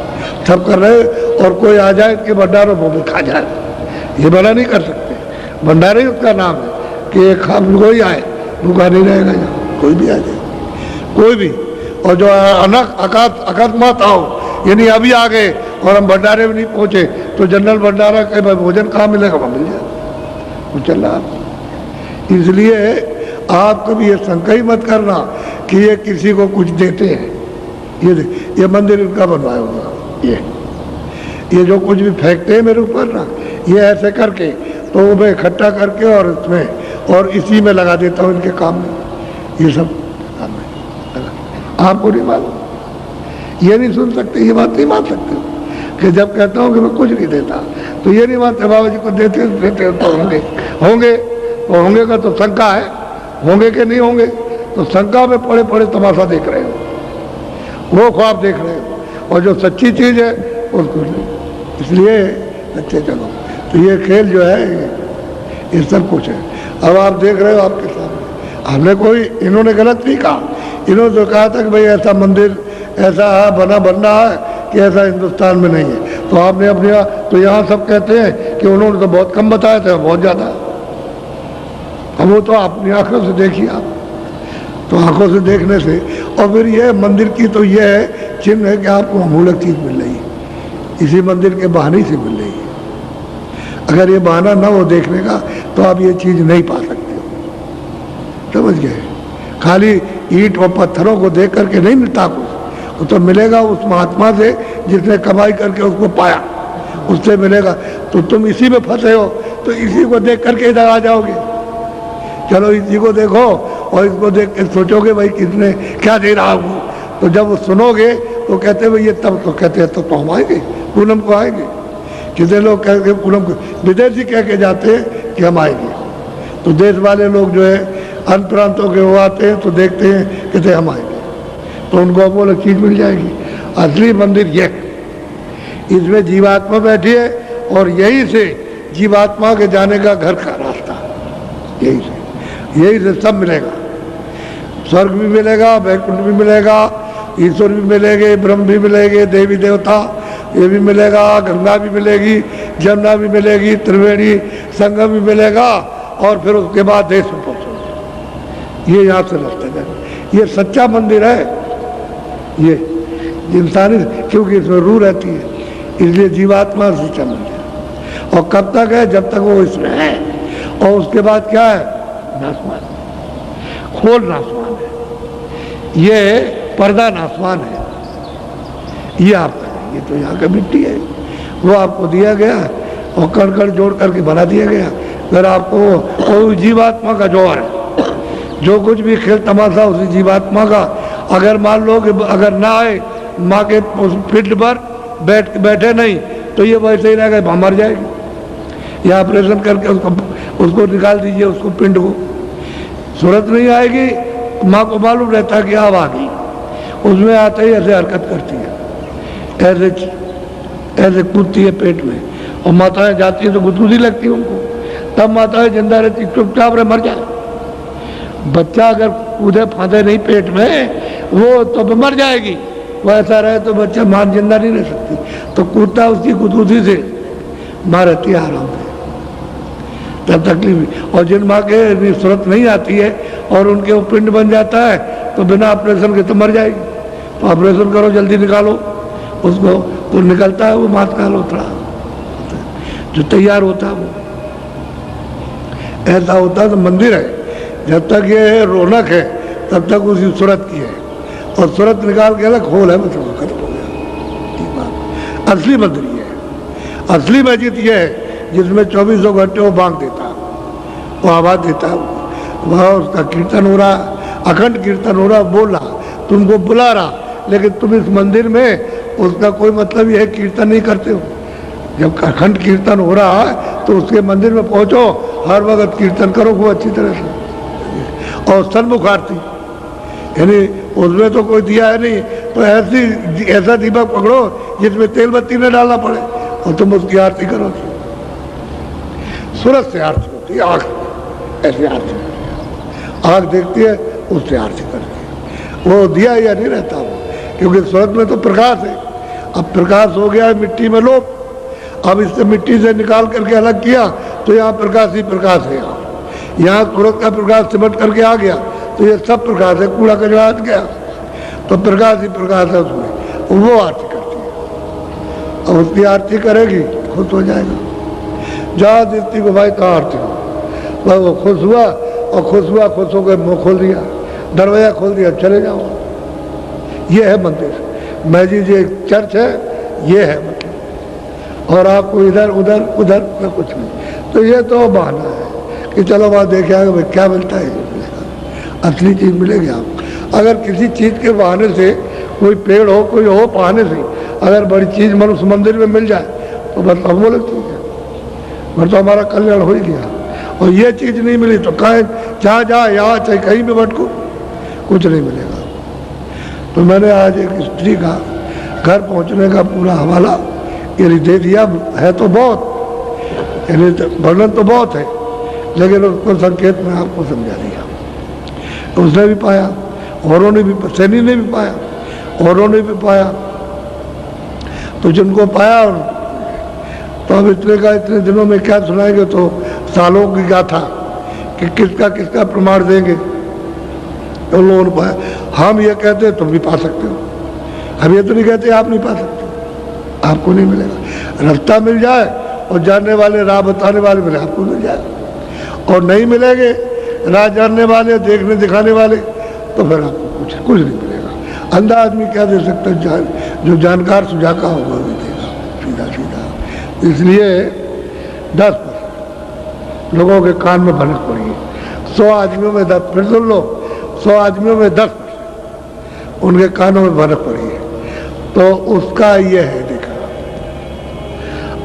सब कर रहे, और कोई आ जाए कि भंडारों में खा जाए, ये बड़ा नहीं कर सकते। भंडारा ही उसका नाम है कि एक खाम कोई आए, भूखा नहीं रहेगा यहाँ, कोई भी आ जाए, कोई भी। और जो अकस्मात आओ, यानी अभी आ गए और हम भंडारे में नहीं पहुंचे, तो जनरल भंडारा के भोजन कहाँ मिलेगा? वहाँ मिल जाए, वो चल रहा। इसलिए आप कभी ये शंका ही मत करना कि ये किसी को कुछ देते हैं। ये मंदिर इनका बनवाया होगा, ये जो कुछ भी फेंकते हैं मेरे ऊपर ना, ये ऐसे करके तो वो मैं इकट्ठा करके और इसमें और इसी में लगा देता हूँ, इनके काम में, ये सब काम में। आपको नहीं मालूम, ये नहीं सुन सकते, ये बात नहीं मान सकते कि जब कहता हूँ कि मैं कुछ नहीं देता, तो ये नहीं मानते बाबा जी को देते तो होंगे का तो शंका है, होंगे कि नहीं होंगे, तो शंका में पड़े पड़े तमाशा देख रहे हो, वो ख्वाब देख रहे हो, और जो सच्ची चीज़ है उसको नहीं। इसलिए अच्छे चलो, तो ये खेल जो है ये सब कुछ है। अब आप देख रहे हो आपके सामने, हमने कोई, इन्होंने गलत नहीं कहा, इन्होंने तो कहा था कि भाई ऐसा मंदिर ऐसा बनना है कि ऐसा हिंदुस्तान में नहीं है, तो आपने अपने, तो यहाँ सब कहते हैं कि उन्होंने तो बहुत कम बताया था, बहुत ज़्यादा। अब वो तो अपनी आंखों से देखिए आप, तो आंखों से देखने से, और फिर ये मंदिर की तो ये है चिन्ह है कि आपको अमूलक चीज़ मिल रही है, इसी मंदिर के बहाने से मिल रही है। अगर ये बहाना ना हो देखने का तो आप ये चीज़ नहीं पा सकते हो, समझ गए? खाली ईंट और पत्थरों को देख करके नहीं मिलता कुछ, वो तो मिलेगा उस महात्मा से जिसने कमाई करके उसको पाया, उससे मिलेगा। तो तुम इसी में फंसे हो, तो इसी को देख करके इधर आ जाओगे। चलो इसी को देखो और इसको देख के सोचोगे भाई किसने क्या दे रहा हूँ, तो जब वो सुनोगे तो कहते भाई ये, तब तो कहते हैं तो हम आएंगे, पूनम को आएंगे। कितने लोग कह के पूनम को, विदेशी कह के जाते हैं कि हम आएंगे, तो देश वाले लोग जो है अन्य प्रांतों के वो आते हैं तो देखते हैं कहते हम आएंगे, तो उनको वो अलग चीज़ मिल जाएगी। असली मंदिर ये, इसमें जीवात्मा बैठी है, और यही से जीवात्मा के जाने का घर का रास्ता, यही से सब मिलेगा। स्वर्ग भी मिलेगा, वैकुंठ भी मिलेगा, ईश्वर भी मिलेंगे, ब्रह्म भी मिलेंगे, देवी देवता ये भी मिलेगा, गंगा भी मिलेगी, जमुना भी मिलेगी, त्रिवेणी संगम भी मिलेगा, और फिर उसके बाद देश में पहुँचोगे। ये यहाँ से रास्ता जाए, ये सच्चा मंदिर है, ये इंसानी, क्योंकि इसमें रूह रहती है, इसलिए जीवात्मा सच्चा मंदिर। और कब तक है? जब तक वो इसमें है, और उसके बाद क्या है? नासमान, खोल नासमान है, ये पर्दा नासमान है, ये आपका है, ये तो यहाँ का मिट्टी है, वो आपको दिया गया और कण कण जोड़ करके बना दिया गया। फिर आपको वो जीवात्मा का जौहर है, जो कुछ भी खेल तमाशा उसी जीवात्मा का। अगर मान लो कि अगर ना आए माँ के पिंड पर बैठे नहीं, तो ये वैसे ही रहेगा, मर जाएगी। या ऑपरेशन करके उसको निकाल दीजिए, उसको पिंड को, सूरत नहीं आएगी, माँ को मालूम रहता कि अब आ गई, उसमें आते ही ऐसे हरकत करती है। ऐसे ऐसे कूदती है पेट में, और माताएं जाती हैं तो गुदगुदी लगती है उनको, तब माताएं जिंदा रहती, चुपचाप रहे मर जाए। बच्चा अगर कूदे फांदे नहीं पेट में वो तो मर जाएगी, वो ऐसा रहे तो बच्चा मां जिंदा नहीं रह सकती, तो कूदता उसकी गुदगुदी से माँ रहती है आराम से, तब तकलीफ। और जिन माँ के सूरत नहीं आती है और उनके वो पिंड बन जाता है तो बिना ऑपरेशन के तो मर जाएगी, तो ऑपरेशन करो, जल्दी निकालो उसको, तो निकलता है वो मात का लोथड़ा जो तैयार होता है वो। ऐसा होता है तो मंदिर है, जब तक ये रौनक है तब तक उसकी सूरत की है, और सूरत निकाल के अलग खोल है, मतलब खत्म हो गया। असली मंदिर ये है, असली मस्जिद ये है जिसमें 24 घंटे वो बांग देता है, वो आवाज़ देता है, वहाँ उसका कीर्तन हो रहा, अखंड कीर्तन हो रहा, बोल रहा, तुमको बुला रहा, लेकिन तुम इस मंदिर में उसका कोई मतलब ये है कीर्तन नहीं करते हो। जब अखंड कीर्तन हो रहा है तो उसके मंदिर में पहुंचो, हर वक्त कीर्तन करो खूब अच्छी तरह से। और सन्मुख आरती, यानी उसमें तो कोई दिया है नहीं, तो ऐसा दीपक पकड़ो जिसमें तेल बत्ती न डालना पड़े, और तुम उसकी आरती करो। सूरज से आरती होती है, आँख ऐसी आरती, आँख देखती है उससे आरती करती है, वो दिया या नहीं रहता वो, क्योंकि सूरज में तो प्रकाश है। अब प्रकाश हो गया है मिट्टी में लोप, अब इससे मिट्टी से निकाल करके अलग किया तो यहाँ प्रकाश ही प्रकाश है। यहाँ सूरज का प्रकाश सिमट करके आ गया तो ये सब प्रकाश है, कूड़ा कचरा हट गया तो प्रकाश ही प्रकाश है उसमें, वो आरती करती है। और उसकी आरती करेगी खुश हो जाएगा। जहाँ दृष्टि को भाई कहाँ आरती हो, वो खुश हुआ, और खुश हुआ, खुश होकर मुँह खोल दिया, दरवाजा खोल दिया, चले जाओ। ये है मंदिर, मस्जिद ये चर्च है, ये है मतलब। और आपको इधर उधर उधर में कुछ नहीं, तो ये तो बहाना है कि चलो वहाँ देखे आगे भाई क्या मिलता है, असली चीज़ मिलेगी आपको। अगर किसी चीज़ के बहाने से, कोई पेड़ हो कोई हो बहाने से अगर बड़ी चीज़ मनुष्य मंदिर में मिल जाए तो बस हम बोले ठीक है, फिर तो हमारा कल्याण हो ही गया। और ये चीज़ नहीं मिली तो कहें जहाँ जहाँ यहाँ चाहे कहीं भी भटको, कुछ नहीं मिलेगा। तो मैंने आज एक स्त्री का घर पहुँचने का पूरा हवाला यानी दे दिया है, तो बहुत यानी वर्णन तो बहुत है, लेकिन उसको संकेत में आपको समझा दिया। उसने भी पाया, औरों ने भी, सैनी ने भी पाया, औरों ने भी पाया, तो जिनको पाया तो अब इतने दिनों में क्या सुनाएंगे, तो सालों की गाथा कि किसका किसका प्रमाण देंगे। तो लोगों ने पाया, हम ये कहते हैं तुम भी पा सकते हो, हम ये तो नहीं कहते आप नहीं पा सकते, आपको नहीं मिलेगा। रास्ता मिल जाए और जानने वाले राह बताने वाले मिले, आपको मिल जाए, और नहीं मिलेंगे राह जानने वाले, देखने दिखाने वाले, तो फिर आपको कुछ नहीं मिलेगा। अंधा आदमी क्या दे सकता है, जो जानकार सुझाका होगा वो देगा सीधा सीधा। इसलिए 10% लोगों के कान में भनक पड़ी है, 100 आदमियों में 10, फिर सुन लो, 100 आदमियों में 10% उनके कानों में भनक पड़ी है, तो उसका ये है देखा।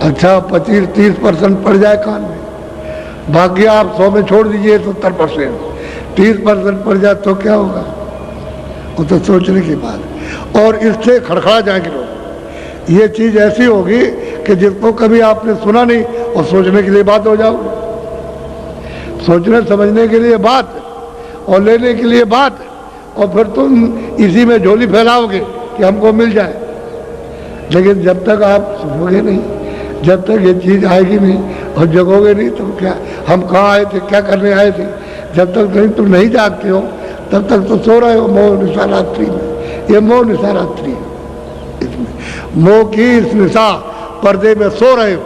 अच्छा 25-30% पड़ जाए कान में, भाग्य आप 100 में छोड़ दीजिए 70%, 30% पड़ जाए तो क्या होगा, वो तो सोचने की बात है। और इससे खड़खड़ा जाएंगे लोग, ये चीज़ ऐसी होगी कि जिसको कभी आपने सुना नहीं, और सोचने के लिए बात हो जाओगे, सोचने समझने के लिए बात और लेने के लिए बात, और फिर तुम इसी में झोली फैलाओगे कि हमको मिल जाए। लेकिन जब तक आप सुनोगे नहीं, जब तक ये चीज़ आएगी नहीं और जगोगे नहीं, तो क्या हम कहाँ आए थे, क्या करने आए थे, जब तक नहीं तुम नहीं जागते हो तब तक तो सो रहे हो मोह निशा रात्रि में। ये मोह निशा रात्रि है, इसमें मोह की इस निशा पर्दे में सो रहे हो,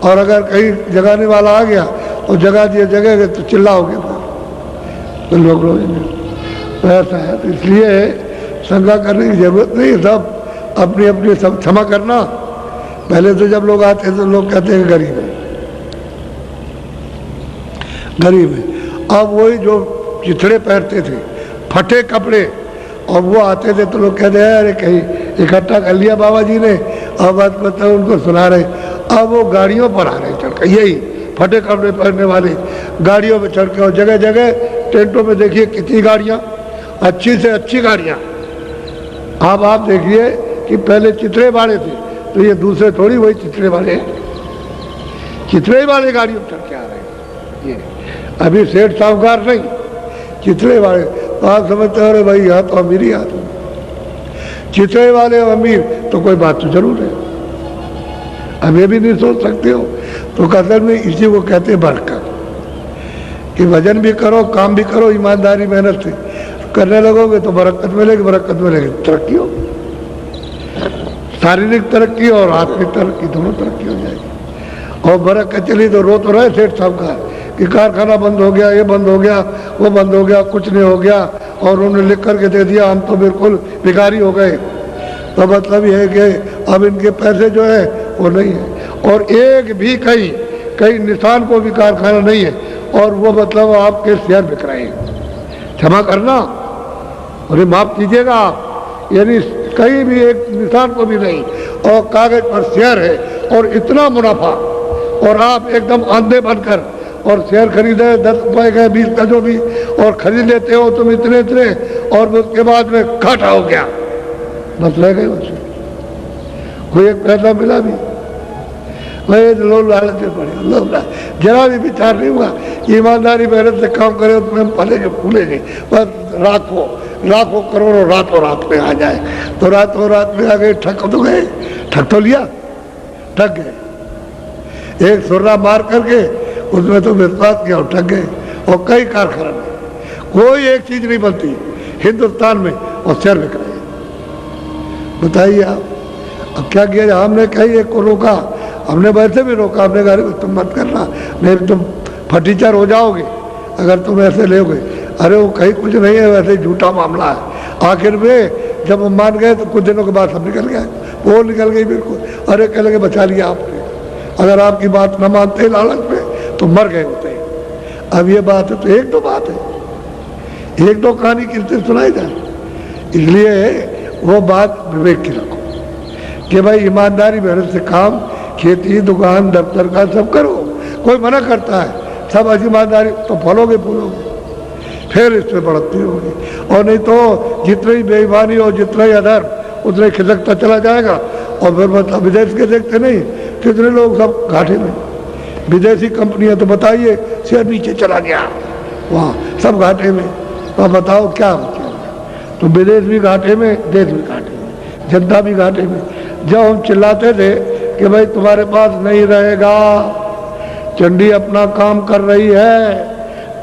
और अगर कहीं जगाने वाला आ गया और जगा दिए जगह तो चिल्लाओगे, तो लोग तो ऐसा है। तो इसलिए शंका करने की जरूरत नहीं, सब अपनी अपनी सब क्षमा करना। पहले तो जब लोग आते तो लोग कहते हैं गरीब है, गरीब है। अब वही जो चिथड़े पहनते थे, फटे कपड़े, और वो आते थे तो लोग कहते हैं अरे कहीं इकट्ठा कर लिया बाबा जी ने, अब बात बताओ उनको सुना रहे। अब वो गाड़ियों पर आ रहे चढ़ कर, यही फटे कपड़े पहनने वाले गाड़ियों में चढ़ के, और जगह जगह टेंटों में देखिए कितनी गाड़ियाँ, अच्छी से अच्छी गाड़ियाँ। अब आप देखिए कि पहले चित्रे वाले थे, तो ये दूसरे थोड़ी वही चित्रे वाले हैं, चित्रे वाले गाड़ियों पर चढ़ के आ रहे हैं। ये अभी सेठ साहूकार नहीं, चित्रे वाले। तो आप समझते हो अरे भाई यहाँ तो अमीर ही आते, चित्रे वाले अमीर तो कोई बात तो जरूर है, अब ये भी नहीं सोच सकते हो। तो असल में इसी को कहते हैं बरकत, कि वजन भी करो, काम भी करो, ईमानदारी मेहनत से करने लगोगे तो बरकत मिलेगी, बरकत मिलेगी तरक्की हो, शारीरिक तरक्की और आत्मिक तरक्की, दोनों तरक्की हो जाएगी। और बरकत चली तो रो तो रहे सेठ साहब का कि कारखाना बंद हो गया, ये बंद हो गया, वो बंद हो गया, कुछ नहीं हो गया, और उन्होंने लिख करके दे दिया हम तो बिल्कुल भिखारी हो गए। तो मतलब ये है कि अब इनके पैसे जो है वो नहीं है, और एक भी कहीं निशान को भी कारखाना नहीं है, और वो मतलब आपके शेयर बिक रहे हैं। क्षमा करना और माफ कीजिएगा आप, यानी कहीं भी एक निशान को भी नहीं, और कागज पर शेयर है और इतना मुनाफा, और आप एकदम अंधे बनकर और शेयर खरीदे 10 रुपए का 20 का जो भी, और खरीद लेते हो तुम इतने इतने, और उसके बाद में घाटा हो गया, बस ले गए उससे, कोई एक पैसा मिला भी वही लोग लालच में पड़े, लोग जरा भी विचार नहीं हुआ, ईमानदारी मेहनत से काम करे तो हम फलेंगे फूलेंगे, बस लाखों करोड़ों रातों रात में आ जाए, तो रातों रात में आ गए, ठग तो गए, ठग तो लिया, ठग गए, एक सुर्रा मार करके उसमें तो विश्वास किया और ठग गए। और कई कारखाना में कोई एक चीज नहीं बनती हिंदुस्तान में, और शेयर बिक रहे हैं। बताइए आप, अब क्या किया? हमने कहीं एक को रोका, हमने वैसे भी रोका, हमने कहा तुम मत करना, नहीं तुम फटीचर हो जाओगे अगर तुम ऐसे लोगे। अरे वो कहीं कुछ नहीं है, वैसे झूठा मामला है। आखिर में जब हम मान गए तो कुछ दिनों के बाद सब निकल गया, वो निकल गई बिल्कुल। अरे कह लगे बचा लिया आपने, अगर आपकी बात न मानते लालच में तो मर गए होते। अब ये बात है तो एक दो बात है, एक दो कहानी किससे सुनाई जाए, इसलिए वो बात विवेक की रखो कि भाई ईमानदारी मेहनत से काम, खेती, दुकान, दफ्तर का सब करो। कोई मना करता है, सब ईमानदारी तो फलोगे फूलोगे, फिर इसमें बढ़ती होगी। और नहीं तो जितनी बेईमानी और जितना ही अधर्म उतना ही खिसकता चला जाएगा। और फिर मतलब विदेश के देखते नहीं कितने लोग सब घाटे में, विदेशी कंपनियां तो बताइए शेयर नीचे चला गया, वहाँ सब घाटे में। तो बताओ क्या हो क्या? तो विदेश भी घाटे में, देश भी घाटे में, जनता भी घाटे में। जब हम चिल्लाते थे कि भाई तुम्हारे पास नहीं रहेगा, चंडी अपना काम कर रही है,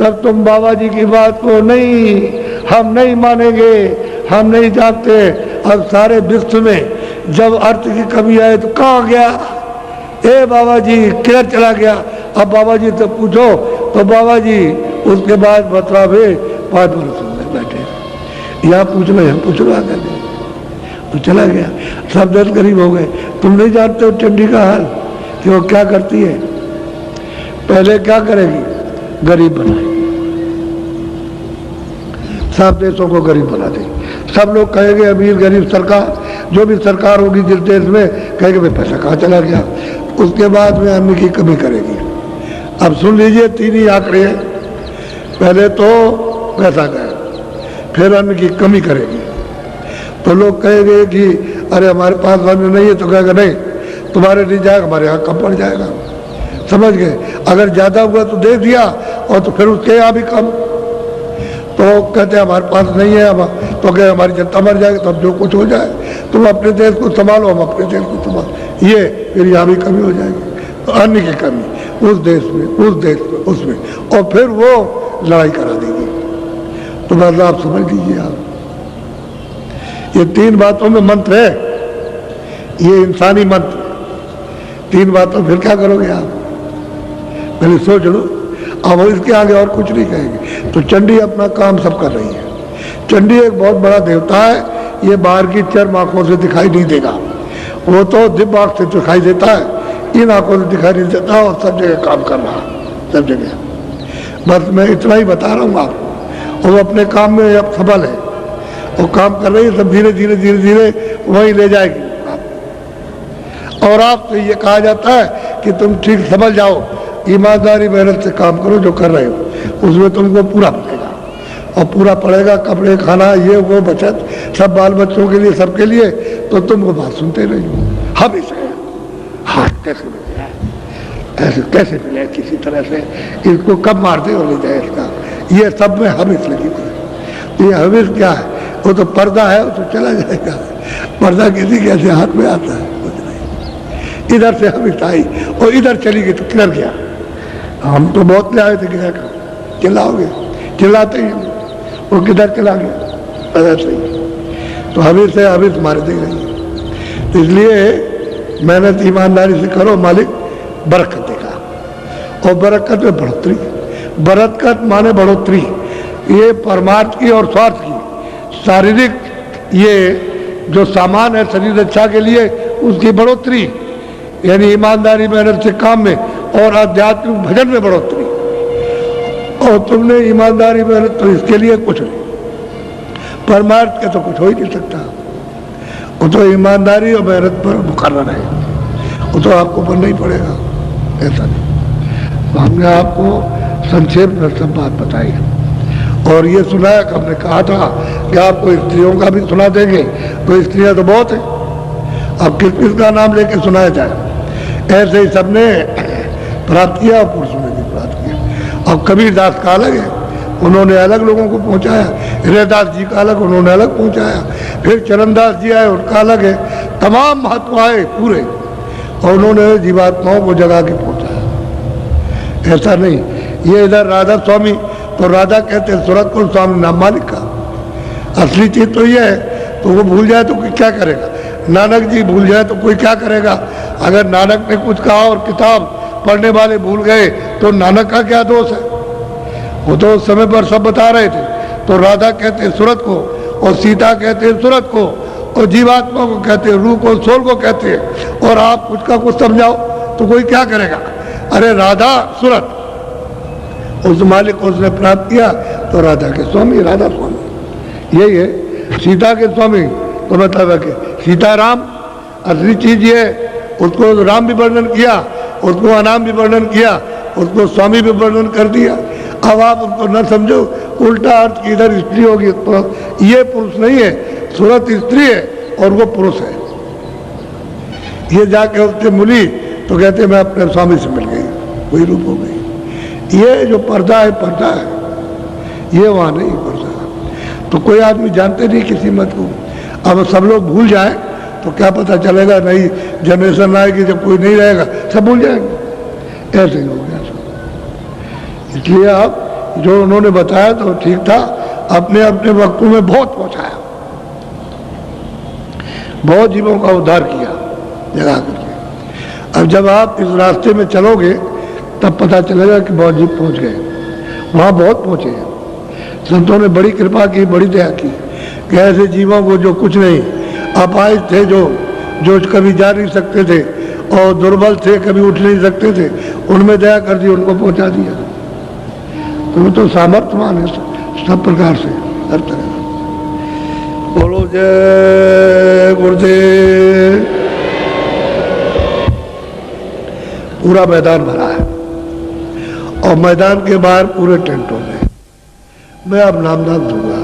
तब तुम बाबा जी की बात को नहीं, हम नहीं मानेंगे, हम नहीं जानते। अब सारे विश्व में जब अर्थ की कमी आए तो कहाँ गया? ए बाबा जी किधर चला गया? अब बाबा जी से पूछो तो बाबा जी उसके बाद मतलब 5 वर्ष में बैठे, यहाँ पूछ लो, यहाँ पूछ लो, आगे तो चला गया। सब दर्द गरीब हो गए। तुम नहीं जानते हो चंडी का हाल कि वो क्या करती है? पहले क्या करेगी? गरीब बनाएगी, सब देशों को गरीब बना देगी। सब लोग कहेंगे अमीर गरीब सरकार, जो भी सरकार होगी जिस देश में, कहेंगे भाई पैसा कहाँ चला गया। उसके बाद में अन्न की कमी करेगी। अब सुन लीजिए 3 ही आंकड़े हैं, पहले तो पैसा गया, फिर अन्न की कमी करेगी। तो लोग कहेंगे कि अरे हमारे पास अन्न नहीं है, तो कहेगा नहीं तुम्हारे नहीं जाएगा, हमारे यहाँ कम पड़ जाएगा। समझ गए? अगर ज़्यादा हुआ तो दे दिया, और तो फिर उसके यहाँ भी कम। तो कहते हैं हमारे पास नहीं है, हम तो कहे हमारी जनता मर जाएगी, तब जो कुछ हो जाए तुम अपने देश को संभालो, हम अपने देश को संभालो, ये फिर यहाँ भी कमी हो जाएगी। तो अन्न की कमी उस देश में, उस देश में, उसमें, और फिर वो लड़ाई करा देगी। तो मतलब आप समझ लीजिए, आप ये 3 बातों में मंत्र है, ये इंसानी मंत्र। 3 बातों फिर क्या करोगे आप? पहले सोच लो। अब इसके आगे और कुछ नहीं कहेंगे। तो चंडी अपना काम सब कर रही है। चंडी एक बहुत बड़ा देवता है, ये बाहर की चर्म आंखों से दिखाई नहीं देगा, वो तो दिव्य आंख से दिखाई देता है, इन आंखों से दिखाई नहीं देता, और सब जगह काम कर रहा है, सब जगह। बस मैं इतना ही बता रहा हूँ आपको। वो अपने काम में अब सफल है, वो काम कर रही है, सब धीरे धीरे धीरे धीरे वहीं ले जाएगी आप। और आपसे ये कहा जाता है कि तुम ठीक समझ जाओ, ईमानदारी मेहनत से काम करो, जो कर रहे हो उसमें तुमको पूरा मिलेगा। और पूरा पड़ेगा, कपड़े, खाना, ये वो बचत, सब बाल बच्चों के लिए, सबके लिए तो तुमको बात सुनते नहीं हो। हम इसे हाथ कैसे मिल जाए, ऐसे कैसे मिले किसी तरह से, इसको कब मार दे और ले जाए इसका, ये सब में हमिस लगी हुई। ये हमिस क्या है, वो तो पर्दा है, वो तो चला जाएगा। पर्दा किसी कैसे हाथ में आता है, कुछ नहीं। इधर से हमिस आई और इधर चली गई तो किधर गया। हम तो बहुत ले आए थे, गया का चिल्लाओगे, चिल्लाते ही वो किधर चला गया, ऐसे ही। तो हमिस से हमिस मार दे रही। तो इसलिए मेहनत ईमानदारी से करो, मालिक बरकत देगा। और बरकत में बढ़ोतरी, बरकत माने बढ़ोतरी, ये परमार्थ की और स्वार्थ की, शारीरिक ये जो सामान है शरीर रक्षा के लिए उसकी बढ़ोतरी, यानी ईमानदारी मेहनत से काम में, और आध्यात्मिक भजन में बढ़ोतरी। और तुमने ईमानदारी मेहनत तो इसके लिए कुछ नहीं, परमार्थ के तो कुछ हो ही नहीं सकता। वो तो ईमानदारी और मेहनत पर मुकर्रर है, वो तो आपको बनना ही पड़ेगा, ऐसा नहीं। तो हमने आपको संक्षेप में सब बात बताई और ये सुनाया कि हमने कहा था कि आपको स्त्रियों का भी सुना देंगे, तो स्त्रियां तो बहुत हैं, अब किस किस का नाम लेके सुनाया जाए। ऐसे ही सबने प्राप्त किया और पुरुषों ने भी प्राप्त किया। अब कबीर दास का अलग है, उन्होंने अलग लोगों को पहुंचाया, हृदयदास जी का अलग, उन्होंने अलग पहुंचाया, फिर चरणदास जी आए, उनका अलग है। तमाम महात्मा आए पूरे और उन्होंने जीवात्माओं को जगा के पहुंचाया। ऐसा नहीं, ये इधर राधा स्वामी, तो राधा कहते हैं सूरत को स्वामी नाम मालिक का। असली चीज तो ये है, तो वो भूल जाए तो कोई क्या करेगा। नानक जी भूल जाए तो कोई क्या करेगा। अगर नानक ने कुछ कहा और किताब पढ़ने वाले भूल गए तो नानक का क्या दोष है। वो तो उस समय पर सब बता रहे थे। तो राधा कहते हैं सूरत को, और सीता कहते हैं सूरत को, और जीवात्मा को कहते हैं रूह को, सोल को कहते हैं। और आप कुछ का कुछ समझाओ तो कोई क्या करेगा। अरे राधा सूरत, उस मालिक को उसने प्राप्त किया तो राधा के स्वामी, राधा स्वामी यही है। सीता के स्वामी तो मतलब है कि सीताराम असली चीज ये, उसको राम भी वर्णन किया, उसको अनाम भी वर्णन किया, उसको स्वामी भी वर्णन कर दिया। अब आप उसको न समझो, उल्टा अर्थ की इधर स्त्री होगी तो ये पुरुष नहीं है, सूरत स्त्री है और वो पुरुष है। ये जाके उससे मिली तो कहते मैं अपने स्वामी से मिल गई, वही रूप हो गई। ये जो पर्दा है, पर्दा है, ये वहाँ नहीं पर्दा। तो कोई आदमी जानते नहीं किसी मत को। अब सब लोग भूल जाए तो क्या पता चलेगा, नई जनरेशन आएगी जब कोई नहीं रहेगा सब भूल जाएंगे। ऐसे ही हो गया सब। इसलिए आप जो उन्होंने बताया तो ठीक था, अपने अपने वक्तों में बहुत पहुंचाया, बहुत जीवों का उद्धार किया जगा करके। अब जब आप इस रास्ते में चलोगे तब पता चलेगा कि बहुत जीव पहुंच गए, वहाँ बहुत पहुंचे हैं। संतों ने बड़ी कृपा की, बड़ी दया की कि ऐसे जीवों को जो कुछ नहीं, अपाहिज थे, जो कभी जा नहीं सकते थे और दुर्बल थे, कभी उठ नहीं सकते थे, उनमें दया कर दी, उनको पहुंचा दिया। तो वो तो सामर्थ्यवान है सब प्रकार से, हर तरह। बोलो जय गुरुदेव। पूरा मैदान भरा है और मैदान के बाहर पूरे टेंटों में। मैं अब नामदान दूंगा,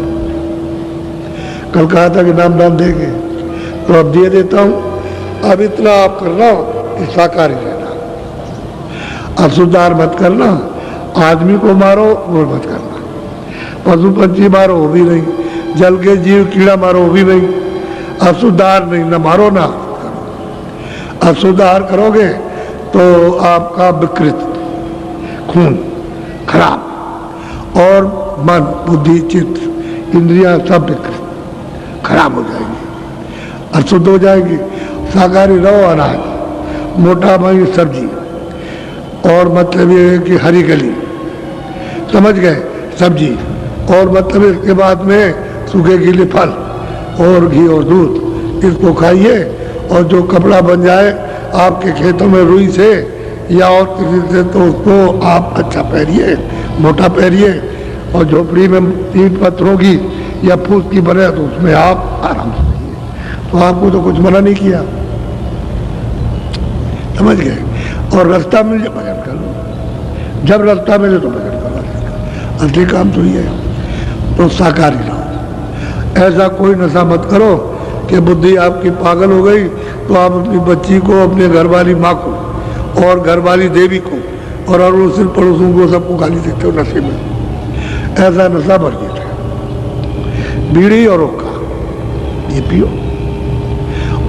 कल कहा था कि नामदान देंगे तो अब दिए देता हूं। अब इतना आप करना कि शाकाहारी रहना, असुधार मत करना, आदमी को मारो वो मत करना, पशु पंछी मारो वो भी नहीं, जल के जीव कीड़ा मारो वो भी नहीं, असुधार नहीं, न मारो ना करो। असुधार करोगे तो आपका विकृत खून खराब और मन बुद्धि चित्त इंद्रियां सब विकृत खराब हो जाएंगी, अशुद्ध हो जाएंगी। शाकाहारी रहो, अनाज मोटा भाई सब्जी, और मतलब ये है कि हरी गली, समझ गए, सब्जी, और मतलब इसके बाद में सूखे गीले फल और घी और दूध, इसको खाइए। और जो कपड़ा बन जाए आपके खेतों में रुई से या और किसी से तो उसको आप अच्छा पहनिए, मोटा पहनिए। और झोपड़ी में 3 पत्थरों की या फूस की बने तो उसमें आप आराम से रहिए। तो आपको तो कुछ मना नहीं किया, समझ गए। और रास्ता मिल जाए भजन कर लो, जब रास्ता मिले तो भजन करो। असली काम तो ये है। तो शाकाहारी रहो, ऐसा कोई नशा मत करो कि बुद्धि आपकी पागल हो गई तो आप अपनी बच्ची को, अपने घरवाली माँ को और घरवाली देवी को और अड़ोसी पड़ोसियों को सबको गाली देते हो नशे में। ऐसा नशा वर्जित है। बीड़ी और हुक्का ये पियो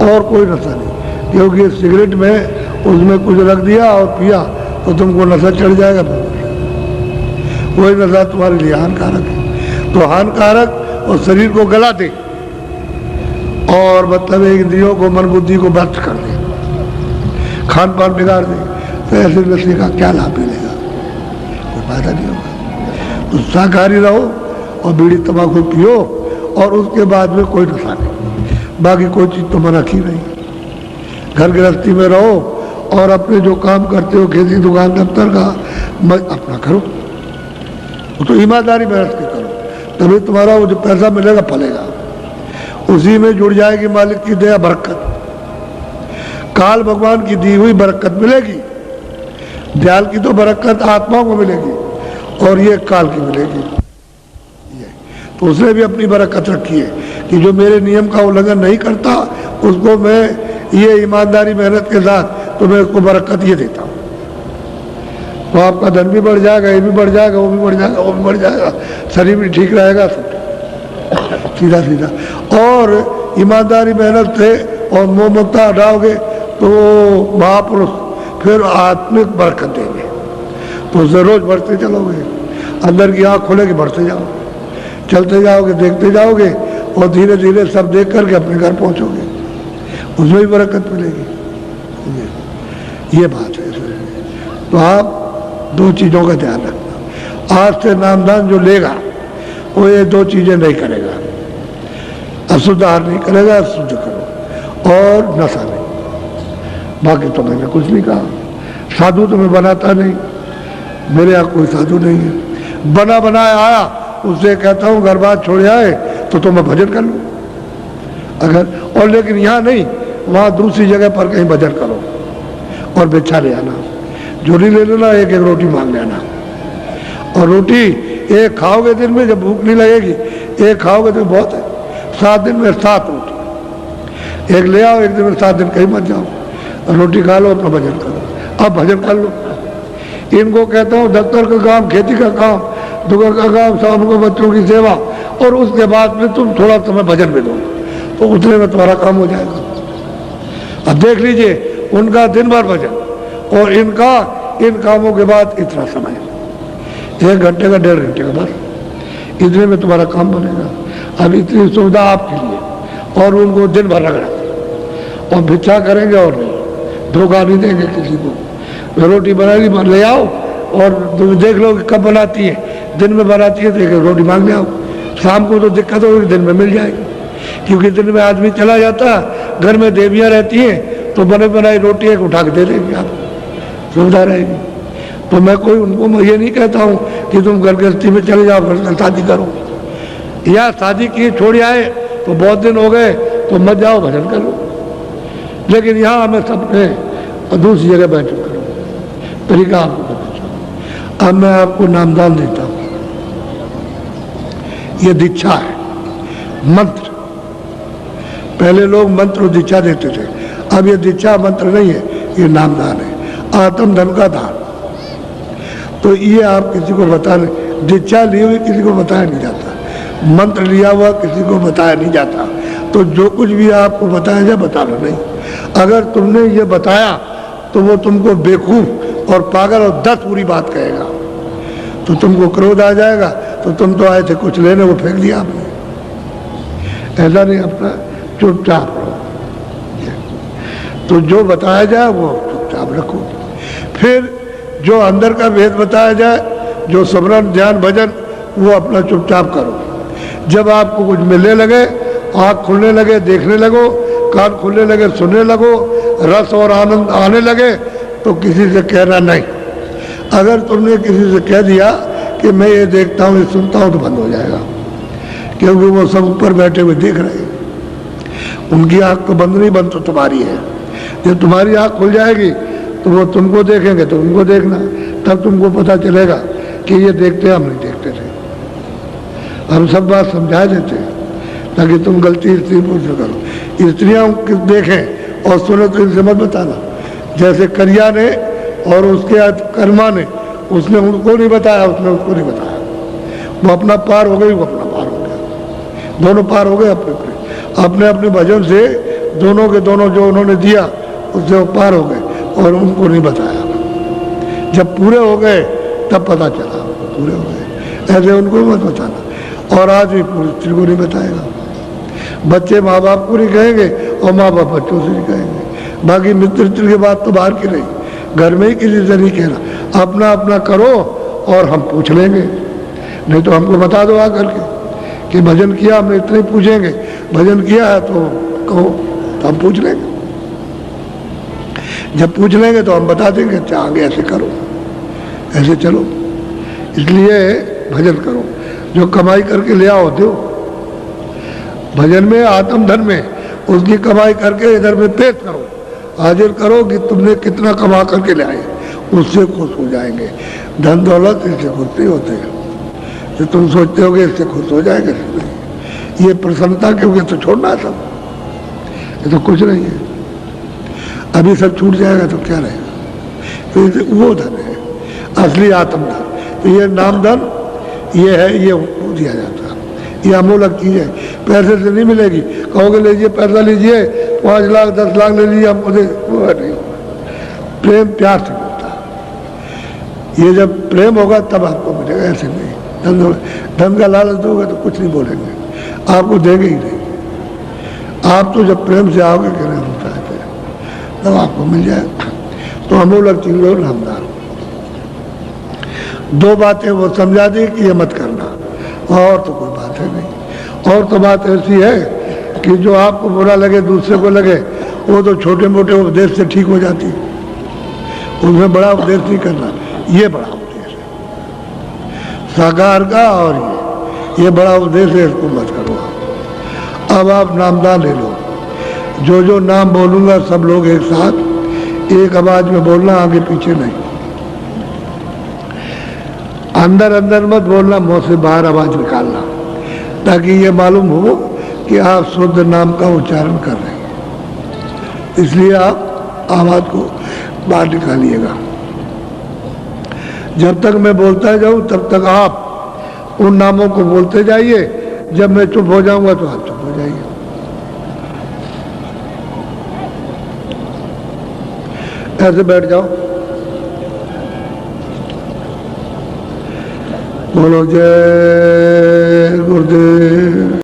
और कोई नशा नहीं, क्योंकि सिगरेट में उसमें कुछ रख दिया और पिया तो तुमको नशा चढ़ जाएगा। वही नशा तुम्हारे लिए हानिकारक है। तो हानिकारक और शरीर को गला दे और मतलब एक इंद्रियों को, मन बुद्धि को भ्रष्ट कर दे, खान पान बिगाड़ दे, तो ऐसे नशे का क्या लाभ मिलेगा? कोई फायदा नहीं होगा। तो शाकाहारी रहो और बीड़ी तंबाकू पियो और उसके बाद में कोई नशा नहीं, बाकी कोई चीज़ तो मना की नहीं। घर गृहस्थी में रहो और अपने जो काम करते हो, खेती दुकान दफ्तर का, अपना करो, वो तो ईमानदारी मेहनत के करो, तभी तुम्हारा वो जो पैसा मिलेगा फलेगा, उसी में जुड़ जाएगी मालिक की दया बरकत। काल भगवान की दी हुई बरकत मिलेगी, दयाल की तो बरकत आत्माओं को मिलेगी और ये काल की मिलेगी। तो उसने भी अपनी बरकत रखी है कि जो मेरे नियम का उल्लंघन नहीं करता उसको मैं ये ईमानदारी मेहनत के साथ तो मैं उसको बरकत ये देता हूँ। तो आपका धन भी बढ़ जाएगा, ये भी बढ़ जाएगा, वो भी बढ़ जाएगा, वो भी बढ़ जाएगा, शरीर भी ठीक रहेगा, सब सीधा सीधा। और ईमानदारी मेहनत से और मोह ममता हटाओगे तो महापुरुष फिर आत्मिक बरकत देंगे, तो उससे रोज बढ़ते चलोगे, अंदर की आँख खोलेगी, बढ़ते जाओगे, चलते जाओगे, देखते जाओगे और धीरे धीरे सब देख करके अपने घर पहुँचोगे, उसमें भी बरकत मिलेगी। ये बात है। तो आप दो चीज़ों का ध्यान रखना। आज से नामदान जो लेगा वो ये दो चीज़ें नहीं करेगा, अशुद्ध आहार नहीं करेगा, शुद्ध करो और नशा नहीं। बाकी तो मैंने कुछ नहीं कहा। साधु तो मैं बनाता नहीं, मेरे यहाँ कोई साधु नहीं है। बना बनाया आया उससे कहता हूँ घर बार छोड़ आए तो मैं भजन कर लूँ अगर, और लेकिन यहाँ नहीं, वहाँ दूसरी जगह पर कहीं भजन करो और भिक्षा ले आना, झोली ले लेना, एक एक रोटी मांग लेना। और रोटी एक खाओगे दिन में, जब भूख नहीं लगेगी एक खाओगे तो बहुत है, 7 दिन में 7 रोटी एक ले आओ, एक दिन में 7 दिन कहीं मत जाओ, रोटी खा लो, अपना भजन करो। अब भजन कर लो। इनको कहता हूँ दफ्तर का काम, खेती का काम, दुकान का काम, शाम को बच्चों की सेवा, और उसके बाद में तुम थोड़ा समय भजन में दो तो उतने में तुम्हारा काम हो जाएगा। अब देख लीजिए उनका दिन भर भजन और इनका इन कामों के बाद इतना समय, 1 घंटे का 1.5 घंटे का, बस इतने में तुम्हारा काम बनेगा। अब इतनी सुविधा आपके लिए, और उनको दिन भर रगड़ा और भिक्षा करेंगे और नहीं, धोखा नहीं देंगे किसी को। रोटी बनाएगी ले आओ और तुम देख लो कि कब बनाती है, दिन में बनाती है तो एक रोटी मांग ले आओ, शाम को तो दिक्कत होगी, दिन में मिल जाएगी, क्योंकि दिन में आदमी चला जाता, घर में देवियाँ रहती हैं तो बने बनाई रोटी एक उठा के दे देंगे, आप सुविधा रहेगी। तो मैं कोई उनको ये नहीं कहता हूँ कि तुम घर गृहस्थी में चले जाओ, फिर शादी करो, या शादी की छोड़ आए तो बहुत दिन हो गए तो मत जाओ, भजन करो। लेकिन यहाँ मैं सबने दूसरी जगह बैठ करूँ, तरीका आपको बताता। अब मैं आपको नामदान देता हूँ, ये दीक्षा है, मंत्र। पहले लोग मंत्र और दीक्षा देते थे, अब ये दीक्षा मंत्र नहीं है, ये नामदान है, आत्म धन का दान। तो ये आप किसी को बताने, दीक्षा ली हुई किसी को बताया नहीं जाता, मंत्र लिया हुआ किसी को बताया नहीं जाता। तो जो कुछ भी आपको बताया जाए बता लो नहीं। अगर तुमने ये बताया तो वो तुमको बेवकूफ और पागल और 10 बुरी बात कहेगा, तो तुमको क्रोध आ जाएगा, तो तुम तो आए थे कुछ लेने, वो फेंक दिया आपने। ऐसा नहीं, अपना चुपचाप रहो। तो जो बताया जाए वो चुपचाप रखो। फिर जो अंदर का भेद बताया जाए, जो स्मरण ध्यान भजन, वो अपना चुपचाप करो। जब आपको कुछ मिलने लगे, आँख खुलने लगे, देखने लगो, कान खुलने लगे, सुनने लगो, रस और आनंद आने लगे, तो किसी से कहना नहीं। अगर तुमने किसी से कह दिया कि मैं ये देखता हूँ, ये सुनता हूँ, तो बंद हो जाएगा, क्योंकि वो सब ऊपर बैठे हुए देख रहे हैं। उनकी आँख तो बंद नहीं, बंद तो तुम्हारी है। जब तुम्हारी आँख खुल जाएगी तो वो तुमको देखेंगे, तो उनको देखना, तब तुमको पता चलेगा कि ये देखते हम नहीं देखते थे। हम सब बात समझा देते हैं, ताकि तुम गलती स्त्री पुरुष से करो। स्त्रियां देखें और सुने तो इनसे मत बताना। जैसे करिया ने और उसके कर्मा ने, उसने उनको नहीं बताया, उसने उसको नहीं बताया। वो अपना पार हो गई, वो अपना पार हो गया, दोनों पार हो गए अपने अपने अपने भजन से। दोनों के दोनों जो उन्होंने दिया उससे वो पार हो गए और उनको नहीं बताया। जब पूरे हो गए तब पता चला पूरे हो गए, ऐसे उनको मत बताना। और आज भी पूरी स्त्री को नहीं बताएगा। बच्चे माँ बाप को नहीं कहेंगे और माँ बाप बच्चों से नहीं कहेंगे। बाकी मित्र की बात तो बाहर की रही, घर में ही किसी से नहीं कहना। अपना अपना करो और हम पूछ लेंगे, नहीं तो हमको बता दो आकर के कि भजन किया, हम इतने पूछेंगे। भजन किया है तो कहो, तो हम पूछ लेंगे। जब पूछ लेंगे तो हम बता देंगे, अच्छा आगे ऐसे करो, ऐसे चलो। इसलिए भजन करो, जो कमाई करके ले आओ दो। भजन में आत्म धन में उसकी कमाई करके इधर में पेश करो, हाजिर करो कि तुमने कितना कमा करके ले आए, उससे खुश हो जाएंगे। धन दौलत इससे खुश नहीं होते हैं। तो तुम सोचते होगे इससे खुश हो जाएगा, ये प्रसन्नता क्योंकि तो छोड़ना है सब, ये तो कुछ नहीं है। अभी सब छूट जाएगा तो क्या रहेगा। तो वो धन है असली आत्म धन। तो ये नाम धन ये है, ये दिया जाता है, ये अमूलक चीज है, पैसे से नहीं मिलेगी। कहोगे लीजिए पैसा लीजिए, 5 लाख 10 लाख ले लीजिए, हमको दे, वो नहीं। प्रेम प्यार से मिलता है। ये जब प्रेम होगा तब आपको मिलेगा, ऐसे नहीं। धन का लालच दोगे तो कुछ नहीं बोलेंगे, आपको देंगे ही नहीं। आप तो जब प्रेम से आओगे कि नहीं होता है तब आपको मिल जाएगा। तो अमूलक चीज लो नामदार। 2 बातें वो समझा दी कि ये मत करना, और तो कोई बात है नहीं। और तो बात ऐसी है कि जो आपको बुरा लगे दूसरे को लगे, वो तो छोटे मोटे उपदेश से ठीक हो जाती, उसमें बड़ा उपदेश नहीं करना। ये बड़ा उपदेश है साकार का, और ये बड़ा उपदेश है, इसको मत करो। अब आप नामदान ले लो। जो जो नाम बोलूंगा सब लोग एक साथ एक आवाज में बोलना, आगे पीछे नहीं। अंदर अंदर मत बोलना, मुंह से बाहर आवाज निकालना, ताकि ये मालूम हो कि आप शुद्ध नाम का उच्चारण कर रहे हैं। इसलिए आप आवाज को बाहर निकालिएगा। जब तक मैं बोलता जाऊं तब तक आप उन नामों को बोलते जाइए। जब मैं चुप हो जाऊंगा तो आप चुप हो जाइए। ऐसे बैठ जाओ। बोलो जय गुरुदेव।